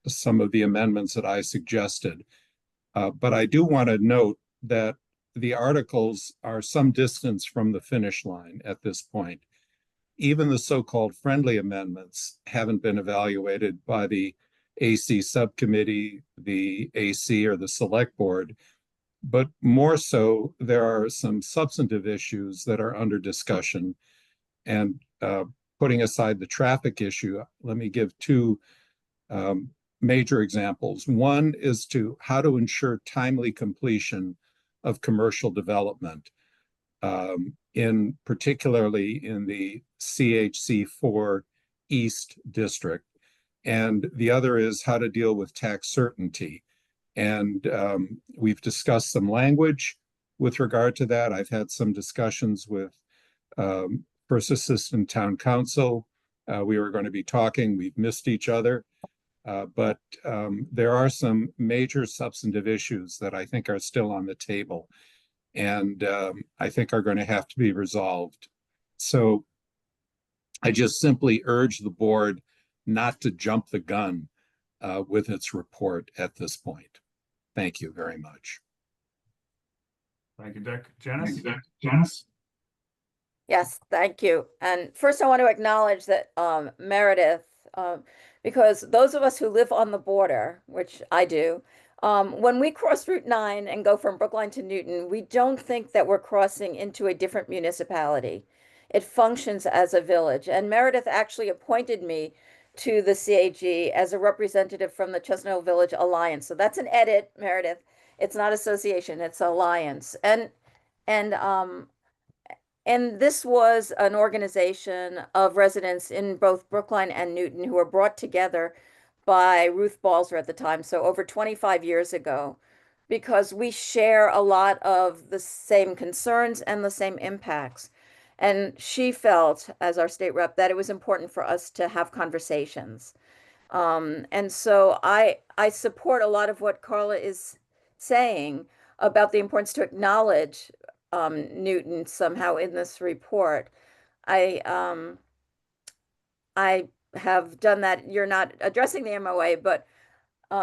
some of the amendments that I suggested. But I do want to note that the articles are some distance from the finish line at this point. Even the so-called friendly amendments haven't been evaluated by the AC subcommittee, the AC, or the select board. But more so, there are some substantive issues that are under discussion. And putting aside the traffic issue, let me give two major examples. One is how to ensure timely completion of commercial development, particularly in the CHC4 East District. And the other is how to deal with tax certainty. And we've discussed some language with regard to that. I've had some discussions with First Assistant Town Council. We were going to be talking. We've missed each other. But there are some major substantive issues that I think are still on the table and I think are going to have to be resolved. So I just simply urge the board not to jump the gun with its report at this point. Thank you very much. Thank you, Dick. Janice? Yes, thank you. And first I want to acknowledge that Meredith, because those of us who live on the border, which I do, when we cross Route 9 and go from Brookline to Newton, we don't think that we're crossing into a different municipality. It functions as a village. And Meredith actually appointed me to the CAG as a representative from the Chestnut Hill Village Alliance. So that's an edit, Meredith. It's not association, it's alliance. And this was an organization of residents in both Brookline and Newton who were brought together by Ruth Balzer at the time, so over 25 years ago, because we share a lot of the same concerns and the same impacts. And she felt, as our state rep, that it was important for us to have conversations. And so I support a lot of what Carla is saying about the importance to acknowledge Newton somehow in this report. I have done that. You're not addressing the MOA, but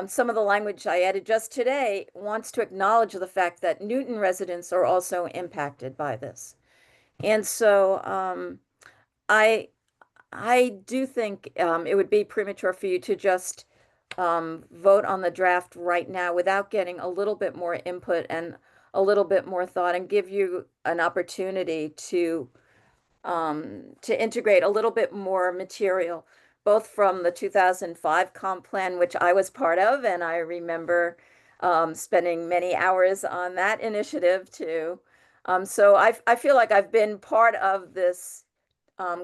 some of the language I added just today wants to acknowledge the fact that Newton residents are also impacted by this. And so I do think it would be premature for you to just vote on the draft right now without getting a little bit more input and a little bit more thought and give you an opportunity to integrate a little bit more material, both from the 2005 comp plan, which I was part of, and I remember spending many hours on that initiative too. So I feel like I've been part of this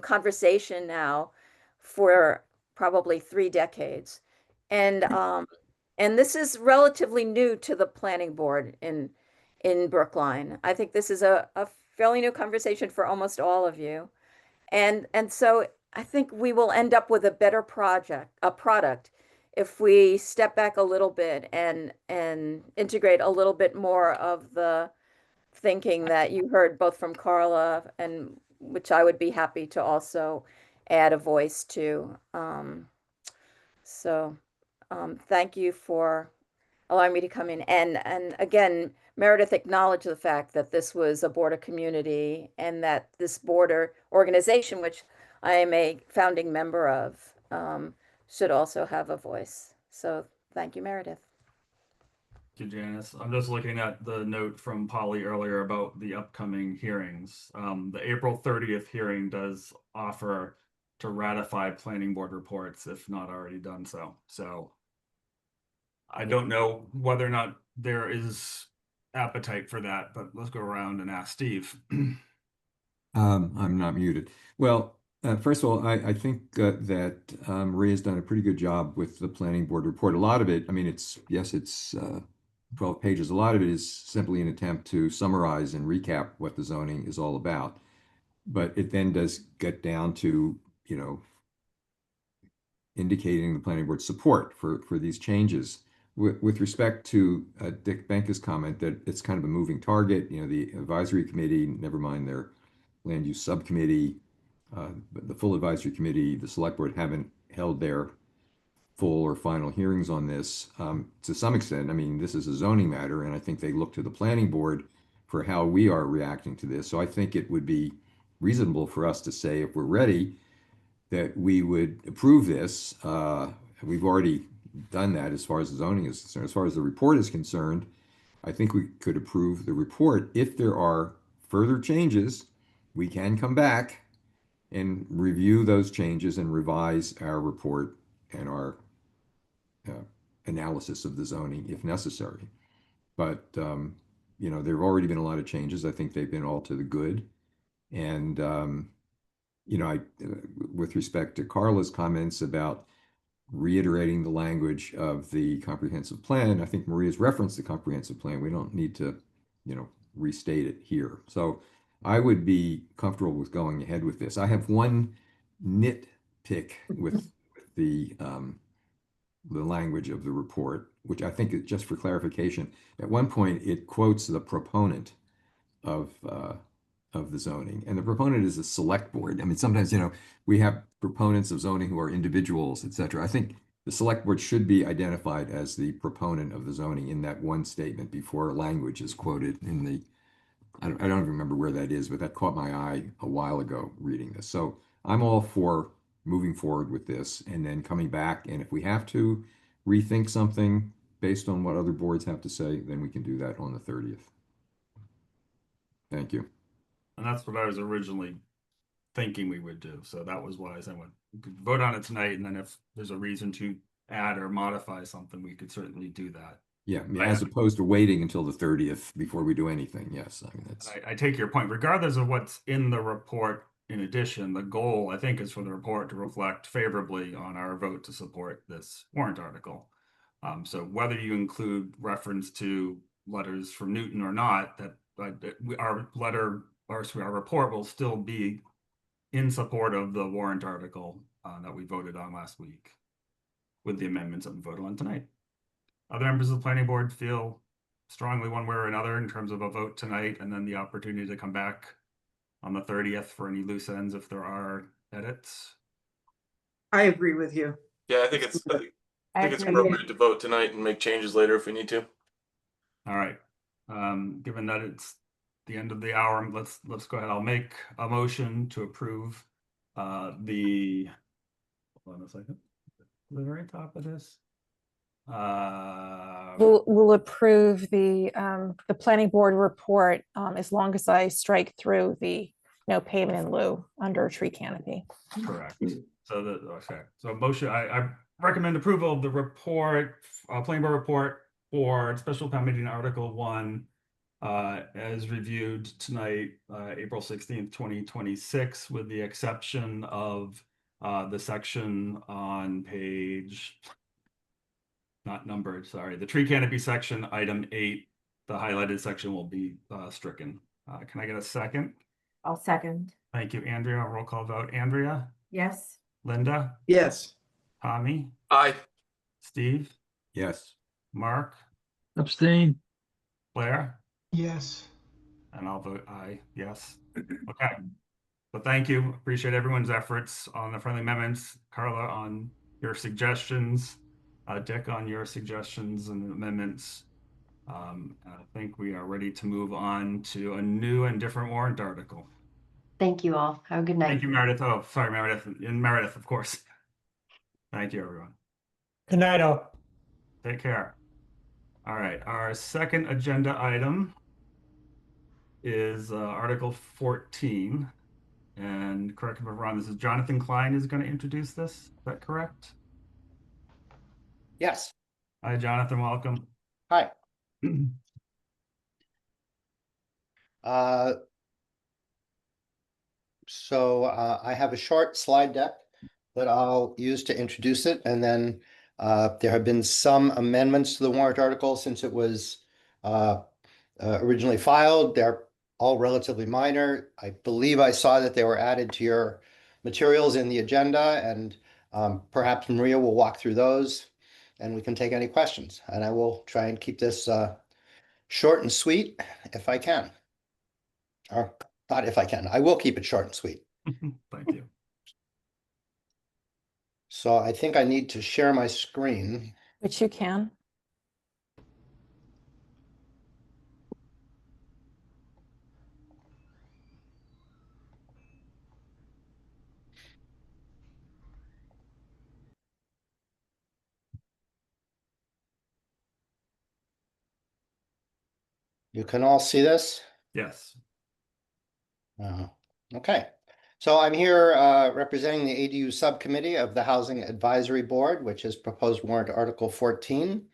conversation now for probably 3 decades. And this is relatively new to the planning board in Brookline. I think this is a fairly new conversation for almost all of you. And so I think we will end up with a better product if we step back a little bit and integrate a little bit more of the thinking that you heard both from Carla and which I would be happy to also add a voice to. Thank you for allowing me to come in. And again, Meredith acknowledged the fact that this was a border community and that this border organization, which I am a founding member of, should also have a voice. So thank you, Meredith. Thank you, Janice. I'm just looking at the note from Polly earlier about the upcoming hearings. The April 30th hearing does offer to ratify planning board reports if not already done so. So I don't know whether or not there is appetite for that, but let's go around and ask Steve. I'm not muted. Well, first of all, I think that Maria's done a pretty good job with the planning board report. A lot of it, I mean, it's 12 pages. A lot of it is simply an attempt to summarize and recap what the zoning is all about. But it then does get down to, indicating the planning board's support for these changes. With respect to Dick Benka's comment that it's kind of a moving target, the advisory committee, never mind their land use subcommittee, but the full advisory committee, the select board haven't held their full or final hearings on this. To some extent, I mean, this is a zoning matter, and I think they look to the planning board for how we are reacting to this. So I think it would be reasonable for us to say, if we're ready, that we would approve this. We've already done that as far as the zoning is concerned. As far as the report is concerned, I think we could approve the report. If there are further changes, we can come back and review those changes and revise our report and our analysis of the zoning if necessary. But, there have already been a lot of changes. I think they've been all to the good. And, with respect to Carla's comments about reiterating the language of the comprehensive plan, I think Maria's referenced the comprehensive plan. We don't need to, restate it here. So I would be comfortable with going ahead with this. I have one nitpick with the language of the report, which I think is just for clarification. At one point, it quotes the proponent of the zoning, and the proponent is a select board. I mean, sometimes we have proponents of zoning who are individuals, etc. I think the select board should be identified as the proponent of the zoning in that one statement before language is quoted in the. I don't even remember where that is, but that caught my eye a while ago reading this. So I'm all for moving forward with this and then coming back. And if we have to rethink something based on what other boards have to say, then we can do that on the 30th. Thank you. And that's what I was originally thinking we would do. So that was why I said we could vote on it tonight. And then if there's a reason to add or modify something, we could certainly do that. Yeah, as opposed to waiting until the 30th before we do anything. Yes, I mean, I take your point. Regardless of what's in the report, in addition, the goal, I think, is for the report to reflect favorably on our vote to support this warrant article. So whether you include reference to letters from Newton or not, our report will still be in support of the warrant article that we voted on last week with the amendments that we voted on tonight. Other members of the planning board feel strongly one way or another in terms of a vote tonight, and then the opportunity to come back on the 30th for any loose ends if there are edits. I agree with you. Yeah, I think it's appropriate to vote tonight and make changes later if we need to. All right. Given that it's the end of the hour, let's go ahead. I'll make a motion to approve hold on a second. The very top of this. We'll approve the planning board report as long as I strike through the no payment in lieu under a tree canopy. Correct. So motion. I recommend approval of the report, planning board report for special town meeting Article 1 as reviewed tonight, April 16th, 2026, with the exception of the section on page. Not numbered, sorry. The tree canopy section, item 8, the highlighted section will be stricken. Can I get a second? I'll second. Thank you, Andrea. Roll call vote. Andrea? Yes. Linda? Yes. Tommy? Aye. Steve? Yes. Mark? Abstain. Blair? Yes. And I'll vote aye, yes. Okay. So thank you. Appreciate everyone's efforts on the friendly amendments. Carla, on your suggestions. Dick, on your suggestions and amendments. I think we are ready to move on to a new and different warrant article. Thank you all. Have a good night. Thank you, Meredith. Oh, sorry, Meredith. In Meredith, of course. Thank you, everyone. Good night, all. Take care. All right, our second agenda item is Article 14. And correct me if I'm wrong, this is Jonathan Klein is going to introduce this. Is that correct? Yes. Hi, Jonathan. Welcome. Hi. I have a short slide deck that I'll use to introduce it, and then there have been some amendments to the warrant article since it was originally filed. They're all relatively minor. I believe I saw that they were added to your materials in the agenda, and Perhaps Maria will walk through those and we can take any questions. And I will try and keep this short and sweet if I can. Or not if I can. I will keep it short and sweet. Thank you. So I think I need to share my screen. Which you can. You can all see this? Yes. Okay. So I'm here representing the ADU subcommittee of the Housing Advisory Board, which has proposed warrant Article 14.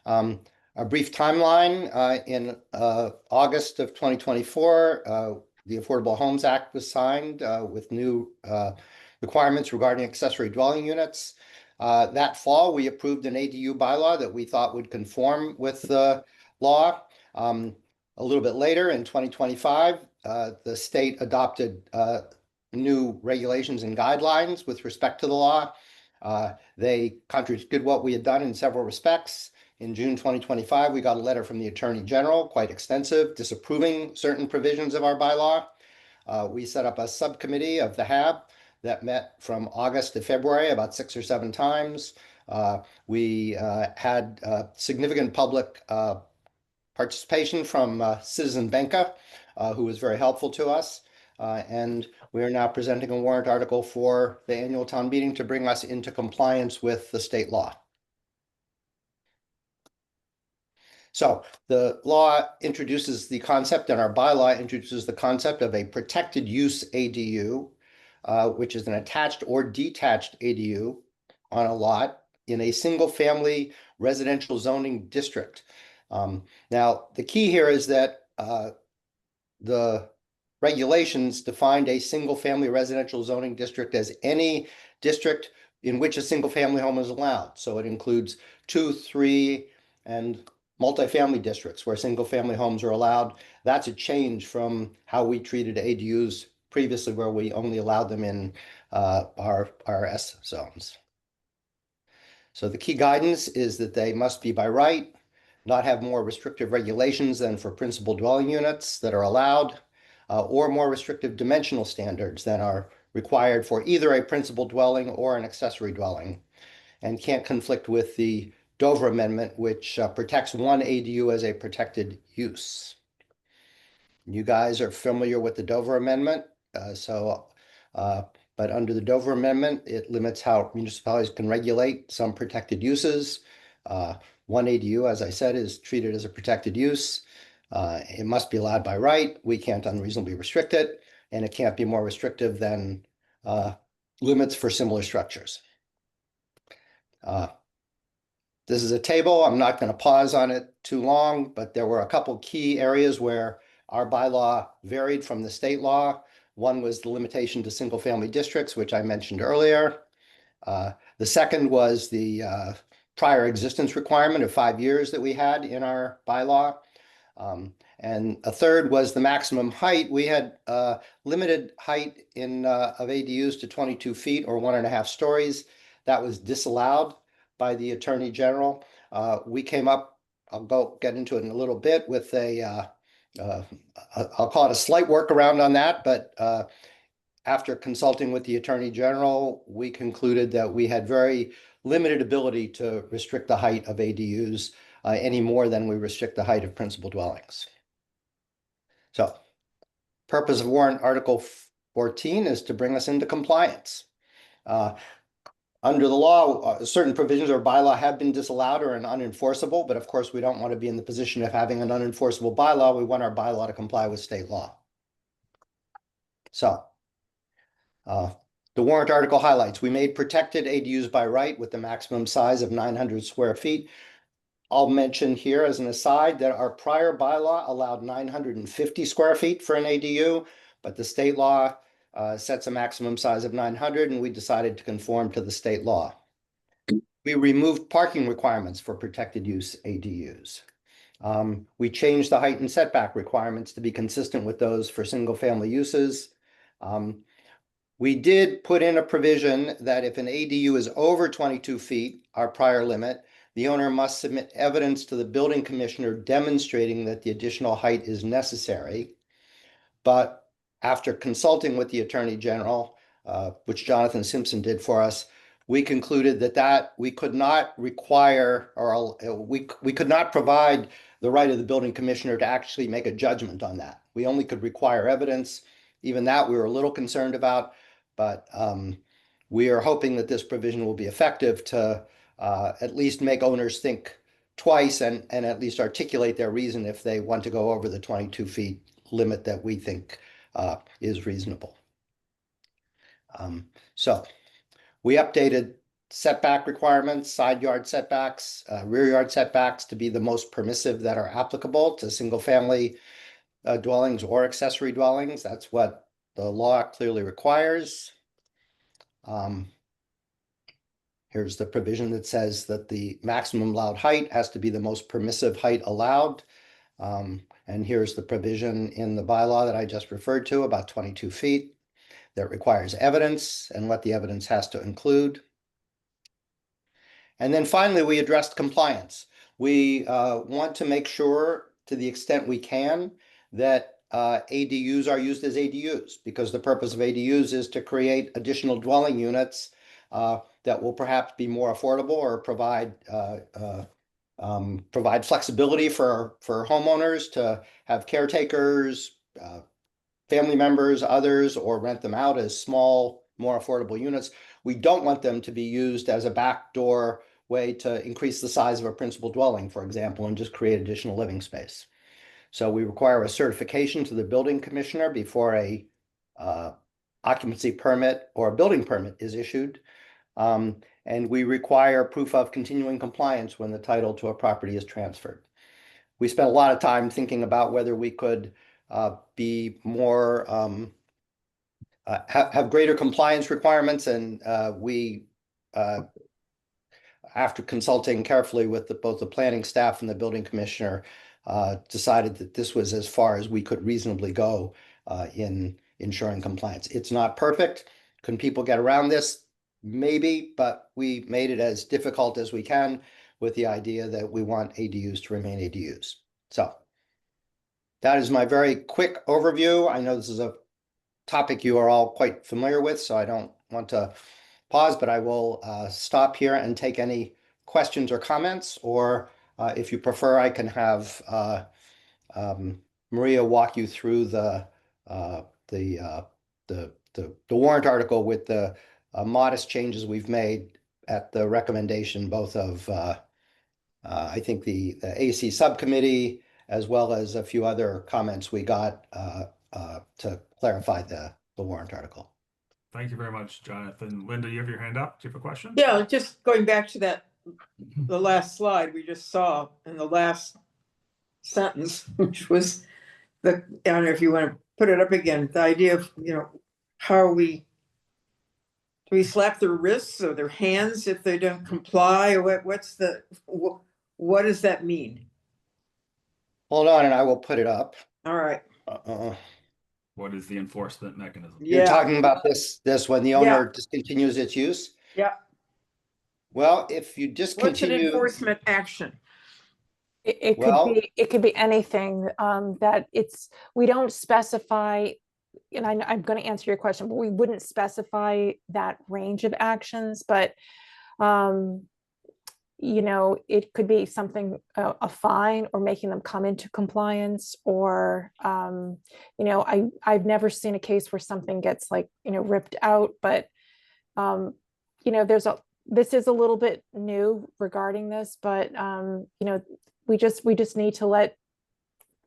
A brief timeline, in August of 2024, the Affordable Homes Act was signed with new requirements regarding accessory dwelling units. That fall, we approved an ADU bylaw that we thought would conform with the law. A little bit later in 2025, the state adopted new regulations and guidelines with respect to the law. They contradicted what we had done in several respects. In June 2025, we got a letter from the Attorney General, quite extensive, disapproving certain provisions of our bylaw. We set up a subcommittee of the HAB that met from August to February about 6 or 7 times. We had significant public participation from Citizen Benka, who was very helpful to us. And we are now presenting a warrant article for the annual town meeting to bring us into compliance with the state law. So the law introduces the concept, and our bylaw introduces the concept of a protected use ADU, which is an attached or detached ADU on a lot in a single family residential zoning district. Now, the key here is that the regulations defined a single family residential zoning district as any district in which a single family home is allowed. So it includes 2, 3, and multifamily districts where single family homes are allowed. That's a change from how we treated ADUs previously, where we only allowed them in our S zones. So the key guidance is that they must be by right, not have more restrictive regulations than for principal dwelling units that are allowed, or more restrictive dimensional standards than are required for either a principal dwelling or an accessory dwelling, and can't conflict with the Dover Amendment, which protects one ADU as a protected use. You guys are familiar with the Dover Amendment, but under the Dover Amendment, it limits how municipalities can regulate some protected uses. One ADU, as I said, is treated as a protected use. It must be allowed by right. We can't unreasonably restrict it, and it can't be more restrictive than limits for similar structures. This is a table. I'm not going to pause on it too long, but there were a couple key areas where our bylaw varied from the state law. One was the limitation to single family districts, which I mentioned earlier. The second was the prior existence requirement of 5 years that we had in our bylaw. And a third was the maximum height. We had limited height of ADUs to 22 feet or 1.5 stories. That was disallowed by the Attorney General. We came up, I'll get into it in a little bit, with I'll call it a slight workaround on that, but after consulting with the Attorney General, we concluded that we had very limited ability to restrict the height of ADUs any more than we restrict the height of principal dwellings. So, purpose of warrant Article 14 is to bring us into compliance. Under the law, certain provisions of bylaw have been disallowed or are unenforceable, but of course we don't want to be in the position of having an unenforceable bylaw. We want our bylaw to comply with state law. So, the warrant article highlights, we made protected ADUs by right with the maximum size of 900 square feet. I'll mention here as an aside that our prior bylaw allowed 950 square feet for an ADU, but the state law sets a maximum size of 900, and we decided to conform to the state law. We removed parking requirements for protected use ADUs. We changed the height and setback requirements to be consistent with those for single family uses. We did put in a provision that if an ADU is over 22 feet, our prior limit, the owner must submit evidence to the building commissioner demonstrating that the additional height is necessary. But after consulting with the Attorney General, which Jonathan Simpson did for us, we concluded that we could not require, or we could not provide the right of the building commissioner to actually make a judgment on that. We only could require evidence. Even that we were a little concerned about, but we are hoping that this provision will be effective to at least make owners think twice and at least articulate their reason if they want to go over the 22 feet limit that we think is reasonable. So we updated setback requirements, side yard setbacks, rear yard setbacks to be the most permissive that are applicable to single family dwellings or accessory dwellings. That's what the law clearly requires. Here's the provision that says that the maximum allowed height has to be the most permissive height allowed. And here's the provision in the bylaw that I just referred to about 22 feet that requires evidence and what the evidence has to include. And then finally, we addressed compliance. We want to make sure to the extent we can that ADUs are used as ADUs, because the purpose of ADUs is to create additional dwelling units that will perhaps be more affordable or provide flexibility for homeowners to have caretakers, family members, others, or rent them out as small, more affordable units. We don't want them to be used as a backdoor way to increase the size of a principal dwelling, for example, and just create additional living space. So we require a certification to the building commissioner before a occupancy permit or a building permit is issued. And we require proof of continuing compliance when the title to a property is transferred. We spent a lot of time thinking about whether we could be more, have greater compliance requirements, and we, after consulting carefully with both the planning staff and the building commissioner, decided that this was as far as we could reasonably go in ensuring compliance. It's not perfect. Can people get around this? Maybe, but we made it as difficult as we can with the idea that we want ADUs to remain ADUs. So that is my very quick overview. I know this is a topic you are all quite familiar with, so I don't want to pause, but I will stop here and take any questions or comments, or if you prefer, I can have Maria walk you through the warrant article with the modest changes we've made at the recommendation both of I think the AC subcommittee, as well as a few other comments we got to clarify the warrant article. Thank you very much, Jonathan. Linda, you have your hand up. Do you have a question? Yeah, just going back to that, the last slide we just saw in the last sentence, which was I don't know if you want to put it up again, the idea of, how are do we slap their wrists or their hands if they don't comply? Or what does that mean? Hold on, and I will put it up. All right. What is the enforcement mechanism? You're talking about this when the owner discontinues its use? Yeah. Well, if you discontinue. What's an enforcement action? It could be anything that we don't specify, and I'm going to answer your question, but we wouldn't specify that range of actions, but it could be something, a fine, or making them come into compliance, or I've never seen a case where something gets ripped out, but this is a little bit new regarding this, but we just need to let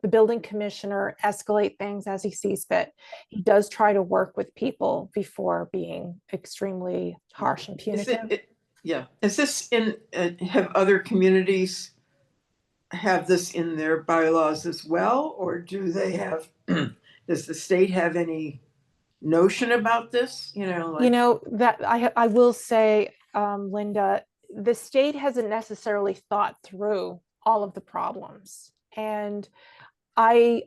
the building commissioner escalate things as he sees fit. He does try to work with people before being extremely harsh and punitive. Is this have other communities have this in their bylaws as well, or do they have, does the state have any notion about this? That I will say, Linda, the state hasn't necessarily thought through all of the problems. And I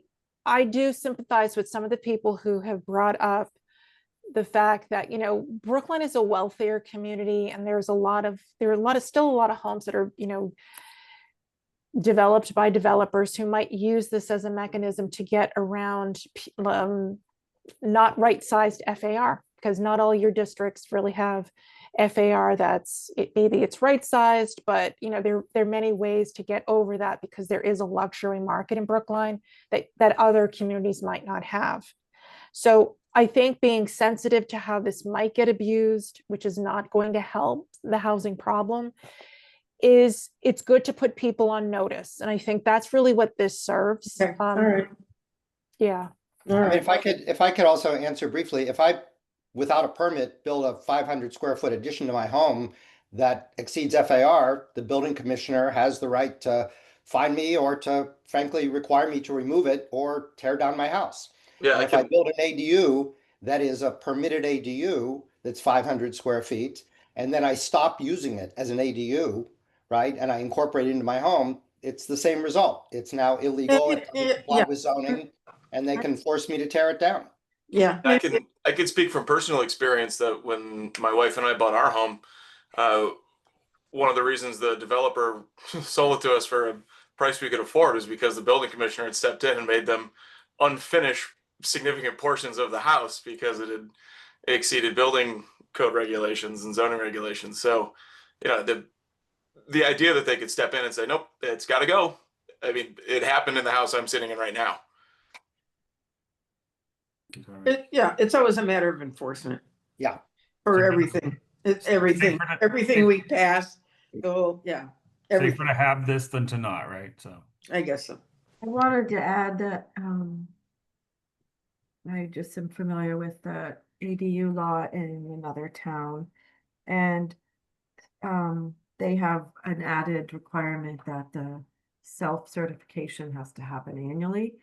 do sympathize with some of the people who have brought up the fact that, Brooklyn is a wealthier community, and there are still a lot of homes that are, developed by developers who might use this as a mechanism to get around not right-sized FAR, because not all your districts really have FAR maybe it's right-sized, but there are many ways to get over that, because there is a luxury market in Brookline that other communities might not have. So I think being sensitive to how this might get abused, which is not going to help the housing problem, it's good to put people on notice. And I think that's really what this serves. Okay, all right. Yeah. All I mean, right. if I could also answer briefly, if I, without a permit, build a 500 square foot addition to my home that exceeds FAR, the building commissioner has the right to fine me or to frankly require me to remove it or tear down my house. Yeah, And I if I can. build an ADU that is a permitted ADU that's 500 square feet, and then I stop using it as an ADU, right, and I incorporate it into my home, it's the same result. It's now illegal, it doesn't comply Yeah, with zoning, and they can force me to tear it down. yeah. I can speak from personal experience that when my wife and I bought our home, one of the reasons the developer sold it to us for a price we could afford was because the building commissioner had stepped in and made them unfinish significant portions of the house because it had exceeded building code regulations and zoning regulations. So, the idea that they could step in and say, nope, it's got to go. I mean, it happened in the house I'm sitting in right now. Yeah, it's always a matter of enforcement Yeah. for everything. It's everything, everything we pass. Yeah. Everything. Safer to have this than to not, right? So I guess so. I wanted to add that I just am familiar with the ADU law in another town, and they have an added requirement that the self-certification has to happen annually.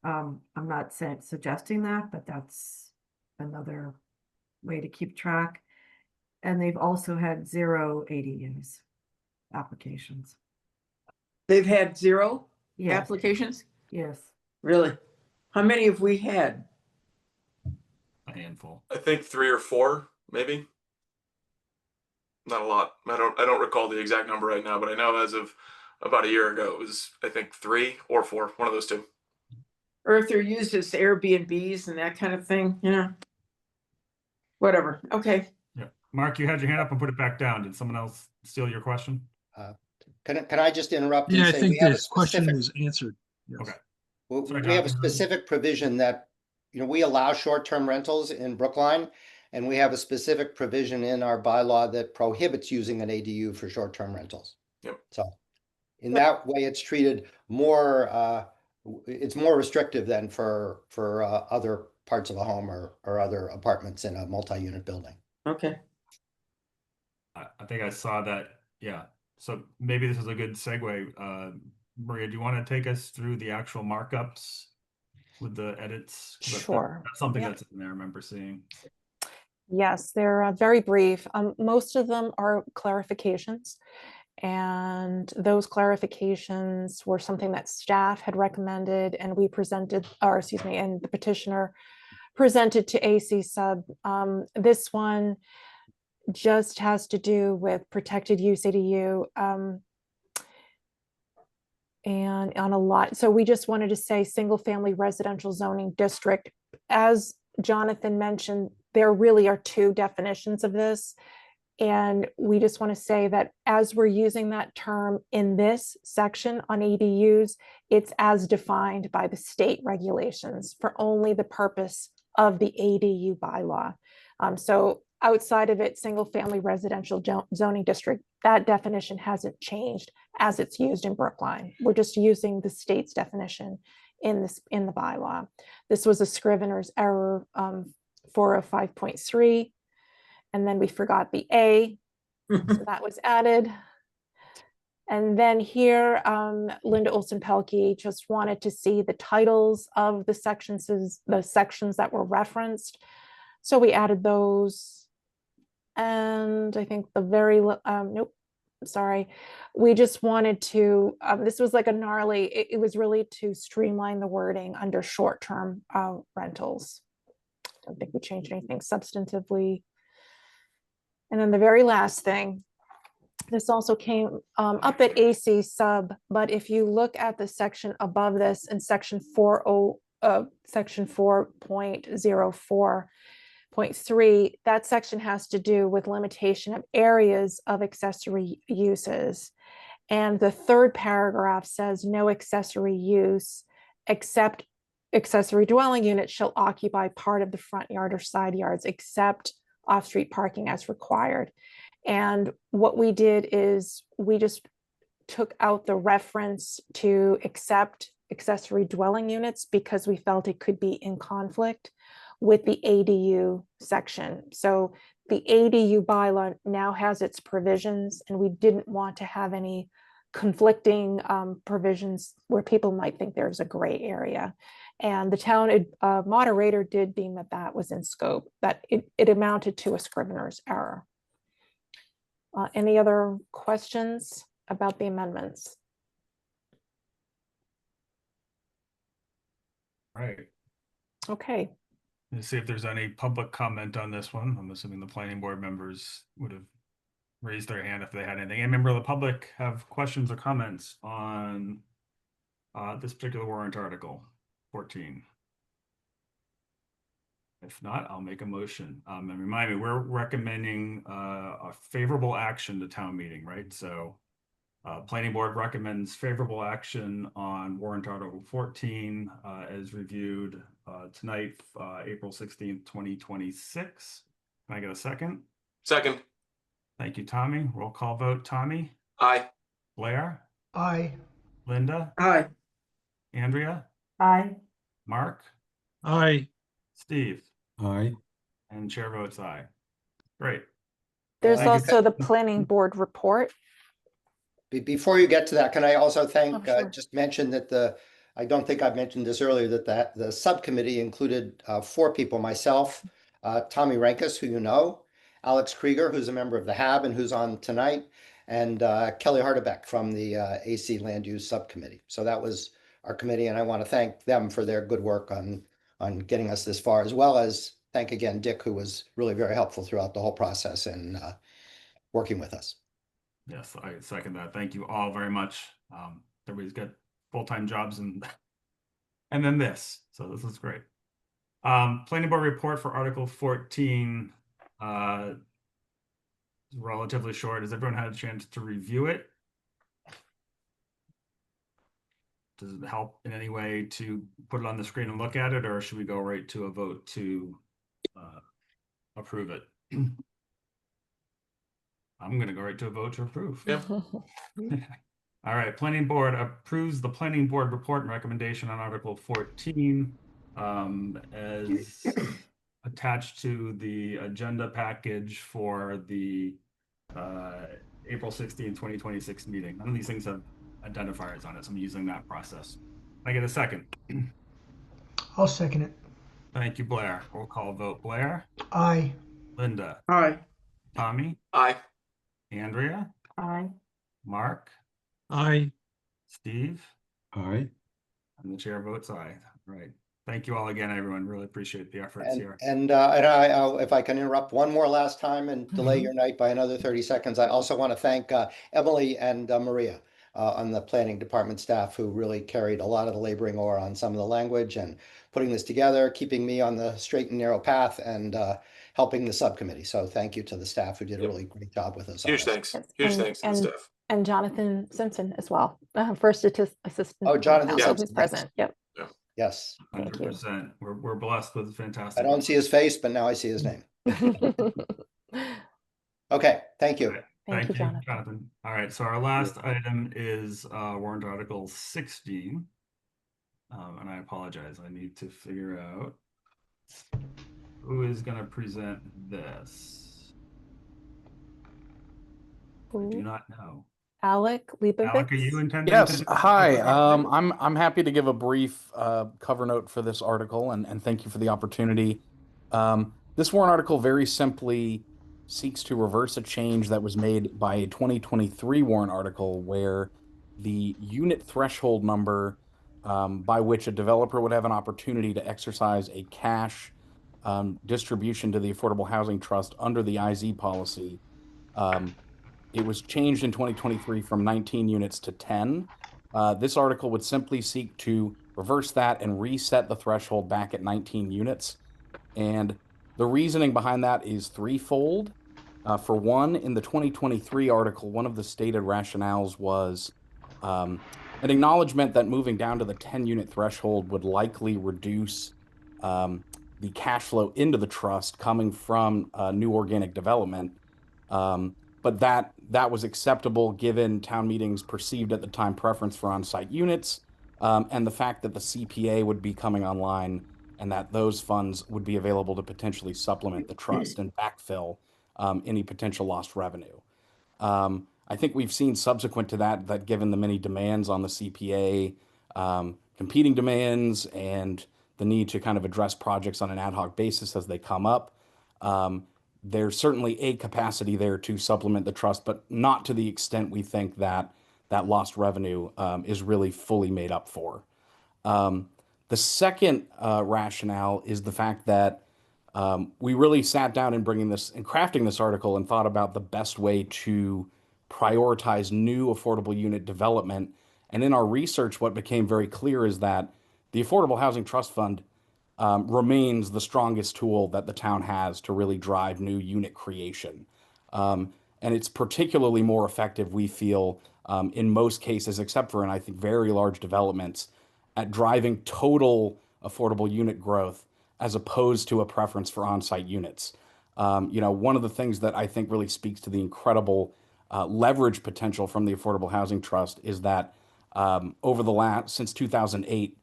I'm not suggesting that, but that's another way to keep track. And they've also had 0 ADUs applications. They've had 0 Yes. applications? Yes. Really? How many have we had? a handful. I think 3 or 4, maybe. Not a lot. I don't recall the exact number right now, but I know as of about a year ago, it was, I think, 3 or 4, one of those two. Or if they're used as Airbnbs and that kind of thing, whatever. Okay. Yeah. Mark, you had your hand up and put it back down. Did someone else steal your question? Can I just interrupt Yeah, and I say think we have a this question specific, was answered. Yes. Okay. we Sorry, have a Jonathan. specific provision that, we allow short-term rentals in Brookline, and we have a specific provision in our bylaw that prohibits using an ADU for short-term rentals. Yep. So in that way, it's treated more, it's more restrictive than for other parts of a home or other apartments in a multi-unit building. Okay. I think I saw that. Yeah. So maybe this is a good segue. Maria, do you want to take us through the actual markups with the edits? Sure. That's something Yep. that's in there, I remember seeing. Yes, they're very brief. Most of them are clarifications, and those clarifications were something that staff had recommended, and we presented, or excuse me, and the petitioner presented to AC Sub. This one just has to do with protected use ADU. And on a lot, so we just wanted to say single family residential zoning district. As Jonathan mentioned, there really are 2 definitions of this. And we just want to say that as we're using that term in this section on ADUs, it's as defined by the state regulations for only the purpose of the ADU bylaw. So outside of it, single family residential zoning district, that definition hasn't changed as it's used in Brookline. We're just using the state's definition in the bylaw. This was a scrivener's error for a 5.3. And then we forgot the A, so that was added. And then here, Linda Olson-Pelkey just wanted to see the titles of the sections that were referenced. So we added those. And I think the very, nope, sorry. We just wanted to, this was like a gnarly, it was really to streamline the wording under short-term rentals. don't think we changed anything substantively. And then the very last thing, this also came up at AC sub, but if you look at the section above this in section 4.04.3, that section has to do with limitation of areas of accessory uses. And the third paragraph says no accessory use except accessory dwelling unit shall occupy part of the front yard or side yards except off-street parking as required. And what we did is we just took out the reference to accept accessory dwelling units because we felt it could be in conflict with the ADU section. So the ADU bylaw now has its provisions, and we didn't want to have any conflicting provisions where people might think there's a gray area. And the town moderator did deem that that was in scope, that it amounted to a scrivener's error. Any other questions about the amendments? All right. Okay. Let's see if there's any public comment on this one. I'm assuming the planning board members would have raised their hand if they had anything. Any member of the public have questions or comments on this particular warrant article 14? If not, I'll make a motion. And remind me, we're recommending a favorable action to town meeting, right? So planning board recommends favorable action on warrant article 14 as reviewed tonight, April 16th, 2026. Can I get a second? Second. Thank you, Tommy. Roll call vote. Tommy? Aye. Blair? Aye. Linda? Aye. Andrea? Aye. Mark? Aye. Steve? Aye. And chair votes aye. Great. There's Thank you. also the planning board report. Before you get to that, can I also thank, Sure. just mention that I don't think I've mentioned this earlier, that the subcommittee included 4 people, myself, Tommy Rankus, who you know, Alex Krieger, who's a member of the HAB and who's on tonight, and Kelly Hardebeck from the AC Land Use Subcommittee. So that was our committee, and I want to thank them for their good work on getting us this far, as well as thank again Dick, who was really very helpful throughout the whole process and working with us. Yes, I second that. Thank you all very much. Everybody's got full-time jobs and then this. So this is great. Planning board report for Article 14. Relatively short. Has everyone had a chance to review it? Does it help in any way to put it on the screen and look at it, or should we go right to a vote to approve it? I'm going to go right to a vote to approve. Yep. All right. Planning board approves the planning board report and recommendation on Article 14 as attached to the agenda package for the April 16, 2026 meeting. None of these things have identifiers on it, so I'm using that process. Can I get a second? I'll second it. Thank you, Blair. Roll call vote. Blair? Aye. Linda? Aye. Tommy? Aye. Andrea? Aye. Mark? Aye. Steve? Aye. And the chair votes aye. All right. Thank you all again, everyone. Really appreciate the efforts here. And if I can interrupt one more last time and delay your night by another 30 seconds, I also want to thank Emily and Maria on the planning department staff, who really carried a lot of the laboring oar on some of the language and putting this together, keeping me on the straight and narrow path, and helping the subcommittee. So thank you to the staff who did a really great job with us. Huge thanks. Huge thanks to the staff. And Jonathan Simpson as well, first assistant. Oh, Jonathan counsel Simpson, who's present. Yep. Yes. 100%. We're blessed with fantastic. I don't see his face, but now I see his name. Okay, thank you. Thank you, Jonathan. All right, so our last item is warrant article 16. And I apologize, I need to figure out who is going to present this. I do not know. Alec Leibovitz. Alec, are you intending? Yes. Hi. I'm happy to give a brief cover note for this article, and thank you for the opportunity. This warrant article very simply seeks to reverse a change that was made by a 2023 warrant article where the unit threshold number by which a developer would have an opportunity to exercise a cash distribution to the Affordable Housing Trust under the IZ policy. It was changed in 2023 from 19 units to 10. This article would simply seek to reverse that and reset the threshold back at 19 units. And the reasoning behind that is threefold. For one, in the 2023 article, one of the stated rationales was an acknowledgement that moving down to the 10-unit threshold would likely reduce the cash flow into the trust coming from new organic development. But that was acceptable given town meetings perceived at the time preference for on-site units, and the fact that the CPA would be coming online and that those funds would be available to potentially supplement the trust and backfill any potential lost revenue. I think we've seen subsequent to that given the many demands on the CPA, competing demands, and the need to kind of address projects on an ad hoc basis as they come up, there's certainly a capacity there to supplement the trust, but not to the extent we think that that lost revenue is really fully made up for. The second rationale is the fact that we really sat down in bringing this and crafting this article and thought about the best way to prioritize new affordable unit development. And in our research, what became very clear is that the Affordable Housing Trust Fund remains the strongest tool that the town has to really drive new unit creation. And it's particularly more effective, we feel, in most cases, except for in, I think, very large developments, at driving total affordable unit growth as opposed to a preference for on-site units. One of the things that I think really speaks to the incredible leverage potential from the Affordable Housing Trust is that since 2008,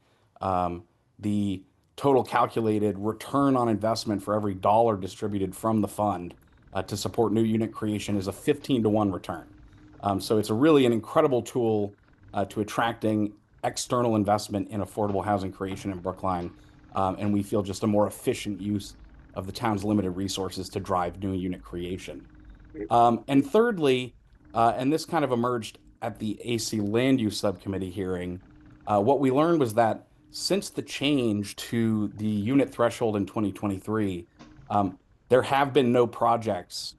the total calculated return on investment for every dollar distributed from the fund to support new unit creation is a 15-to-1 return. So it's really an incredible tool to attracting external investment in affordable housing creation in Brookline. And we feel just a more efficient use of the town's limited resources to drive new unit creation. And thirdly, and this kind of emerged at the AC Land Use Subcommittee hearing, what we learned was that since the change to the unit threshold in 2023, there have been no project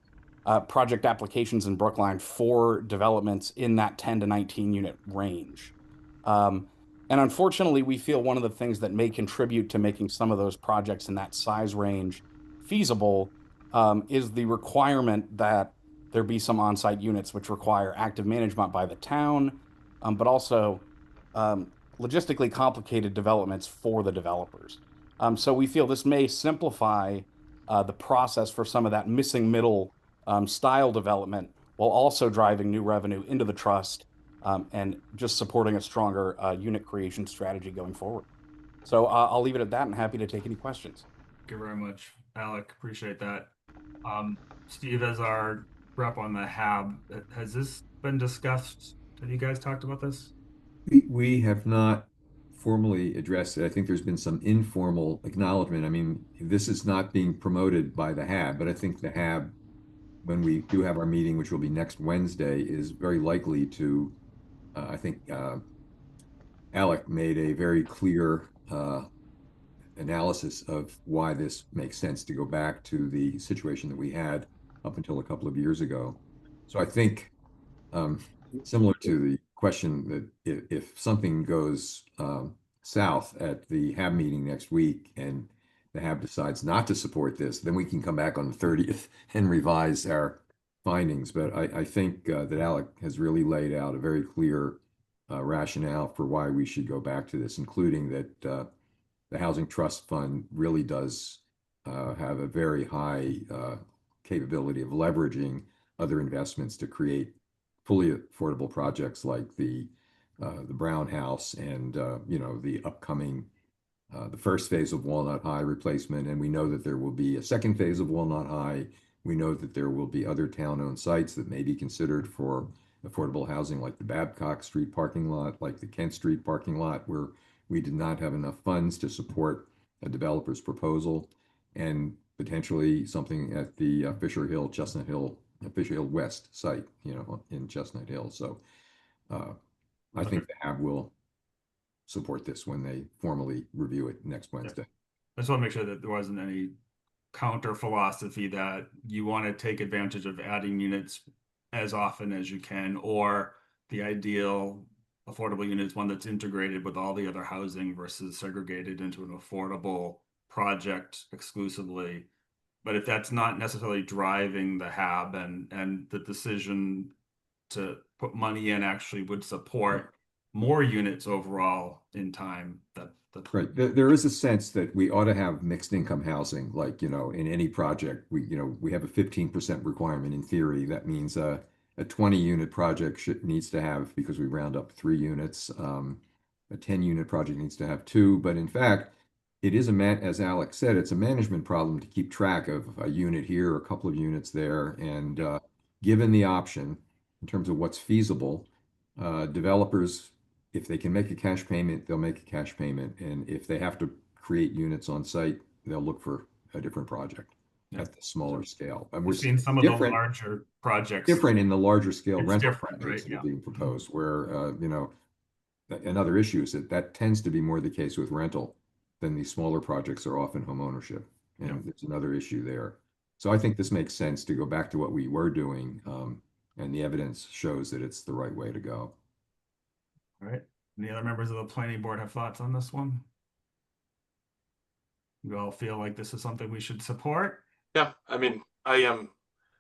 applications in Brookline for developments in that 10 to 19 unit range. And unfortunately, we feel one of the things that may contribute to making some of those projects in that size range feasible is the requirement that there be some on-site units which require active management by the town, but also logistically complicated developments for the developers. So we feel this may simplify the process for some of that missing middle style development while also driving new revenue into the trust and just supporting a stronger unit creation strategy going forward. So I'll leave it at that and happy to take any questions. Thank you very much, Alec. Appreciate that. Steve, as our rep on the HAB, has this been discussed? Have you guys talked about this? We have not formally addressed it. I think there's been some informal acknowledgement. I mean, this is not being promoted by the HAB, but I think the HAB, when we do have our meeting, which will be next Wednesday, is very likely to, I think Alec made a very clear analysis of why this makes sense to go back to the situation that we had up until a couple of years ago. So I think similar to the question that if something goes south at the HAB meeting next week and the HAB decides not to support this, then we can come back on the 30th and revise our findings. But I think that Alec has really laid out a very clear rationale for why we should go back to this, including that the Housing Trust Fund really does have a very high capability of leveraging other investments to create fully affordable projects like the Brown House and the upcoming the first phase of Walnut High replacement, and we know that there will be a second phase of Walnut High. We know that there will be other town-owned sites that may be considered for affordable housing, like the Babcock Street parking lot, like the Kent Street parking lot, where we did not have enough funds to support a developer's proposal, and potentially something at the Fisher Hill West site, in Chestnut Hill. So I think the HAB will support this when they formally review it next Wednesday. I just want to make sure that there wasn't any counter philosophy that you want to take advantage of adding units as often as you can, or the ideal affordable unit is one that's integrated with all the other housing versus segregated into an affordable project exclusively. But if that's not necessarily driving the HAB and the decision to put money in actually would support more units overall in time, that's Right. There is a sense that we ought to have mixed income housing, like, you know, in any project, we have a 15% requirement in theory. That means a 20 unit project needs to have, because we round up 3 units, a 10 unit project needs to have 2. But in fact, it is as Alex said, it's a management problem to keep track of a unit here, a couple of units there. And given the option in terms of what's feasible, developers, if they can make a cash payment, they'll make a cash payment. And if they have to create units on site, they'll look for a different project at the smaller scale. And we're We've seen some of the larger projects. Different in the larger scale It's rental different, projects right? that are being proposed, where, another issue is that tends to be more the case with rental than these smaller projects are often home ownership. And there's another issue there. So I think this makes sense to go back to what we were doing. And the evidence shows that it's the right way to go. All right. Any other members of the planning board have thoughts on this one? You all feel like this is something we should support? Yeah, I mean, I'm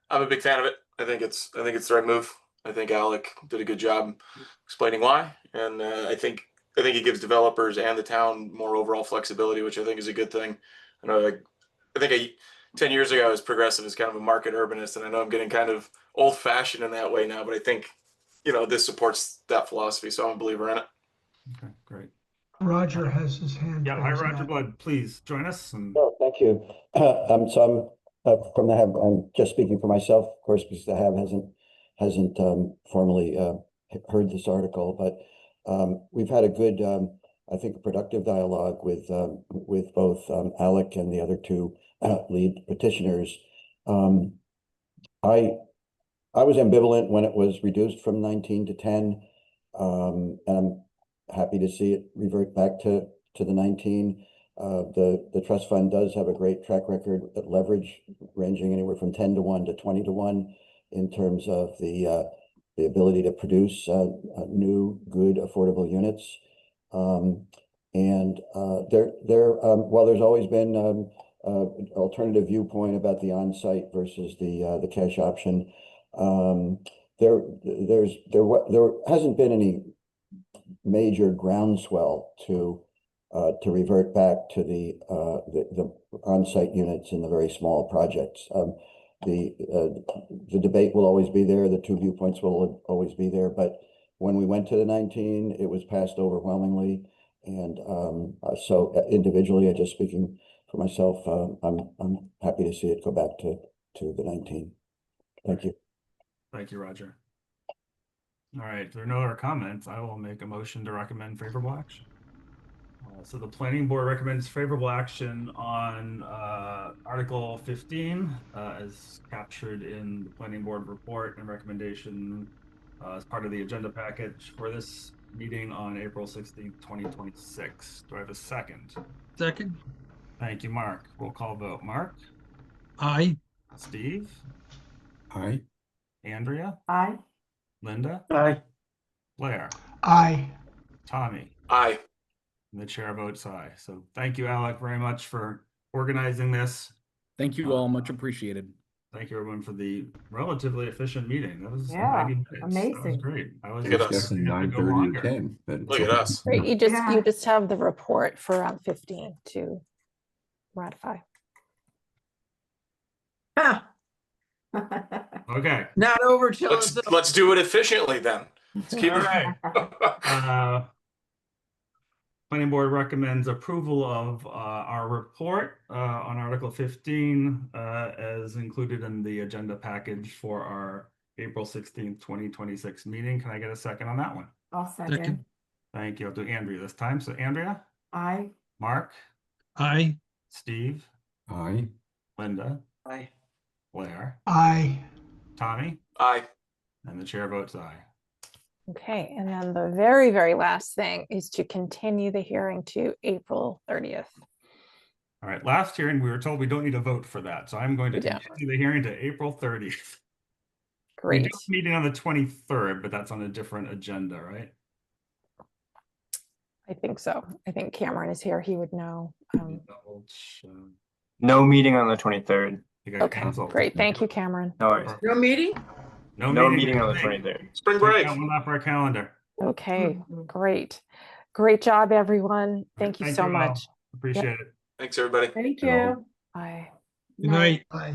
a big fan of it. I think it's the right move. I think Alec did a good job explaining why, and I think it gives developers and the town more overall flexibility, which I think is a good thing. I know, I think 10 years ago I was progressive as kind of a market urbanist, and I know I'm getting kind of old fashioned in that way now, but I think, this supports that philosophy, so I'm a believer in it. Okay, great. Roger has his hand Yeah, hi, raised, Roger Matt. Blood, please join us. And Oh, thank you. So I'm from the HAB. I'm just speaking for myself, of course, because the HAB hasn't formally heard this article, but we've had a good, I think, a productive dialogue with both Alec and the other 2 lead petitioners. I was ambivalent when it was reduced from 19 to 10, and I'm happy to see it revert back to the 19. The trust fund does have a great track record at leverage, ranging anywhere from 10 to 1 to 20 to 1 in terms of the ability to produce new, good, affordable units. While there's always been alternative viewpoint about the on-site versus the cash option, there hasn't been any major groundswell to revert back to the on-site units in the very small projects. The debate will always be there. The 2 viewpoints will always be there. But when we went to the 19, it was passed overwhelmingly. And so individually, just speaking for myself, I'm happy to see it go back to the 19. Thank you. thank you, Roger. All right, if there are no other comments, I will make a motion to recommend favorable action. So the planning board recommends favorable action on Article 15 as captured in the planning board report and recommendation as part of the agenda package for this meeting on April 16th, 2026. Do I have a second? Second. Thank you, Mark. Roll call vote. Mark? Aye. Steve? Aye. Andrea? Aye. Linda? Aye. Blair? Aye. Tommy? Aye. And the chair votes aye. So thank you, Alec, very much for organizing this. Thank you all, much appreciated. Thank you, everyone, for the relatively efficient meeting. That was Yeah, 90 minutes. That was amazing. great. I was Look at us. expecting it to go 9:30 longer. to 10. But it's Look at okay. us. Right, you Yeah. just have the report for 15 to ratify. Okay. Not over till it's Let's do it efficiently then. Let's keep All it. right. Planning board recommends approval of our report on Article 15 as included in the agenda package for our April 16th, 2026 meeting. Can I get a second on that one? I'll second. Thank you. I'll do Andrea this time. So Andrea? Aye. Mark? Aye. Steve? Aye. Linda? Aye. Blair? Aye. Tommy? Aye. And the chair votes aye. Okay, and then the very, very last thing is to continue the hearing to April 30th. All All right, last hearing, we were told we don't need a vote for that, so I'm going to We don't. continue the hearing to April 30th. We do Great. have a meeting on the 23rd, but that's on a different agenda, right? I think so. I think Cameron is here. He would know. Double check. No meeting on the 23rd. It got Okay, canceled. great. Thank you, Cameron. No worries. No meeting? No No meeting meeting on the next week. 23rd. Spring Take break. that one off our calendar. Okay, great. Great job, everyone. Thank you Thank so all. much. Appreciate it. Thanks, everybody. Thank Good all. you. Bye. Good night. Bye.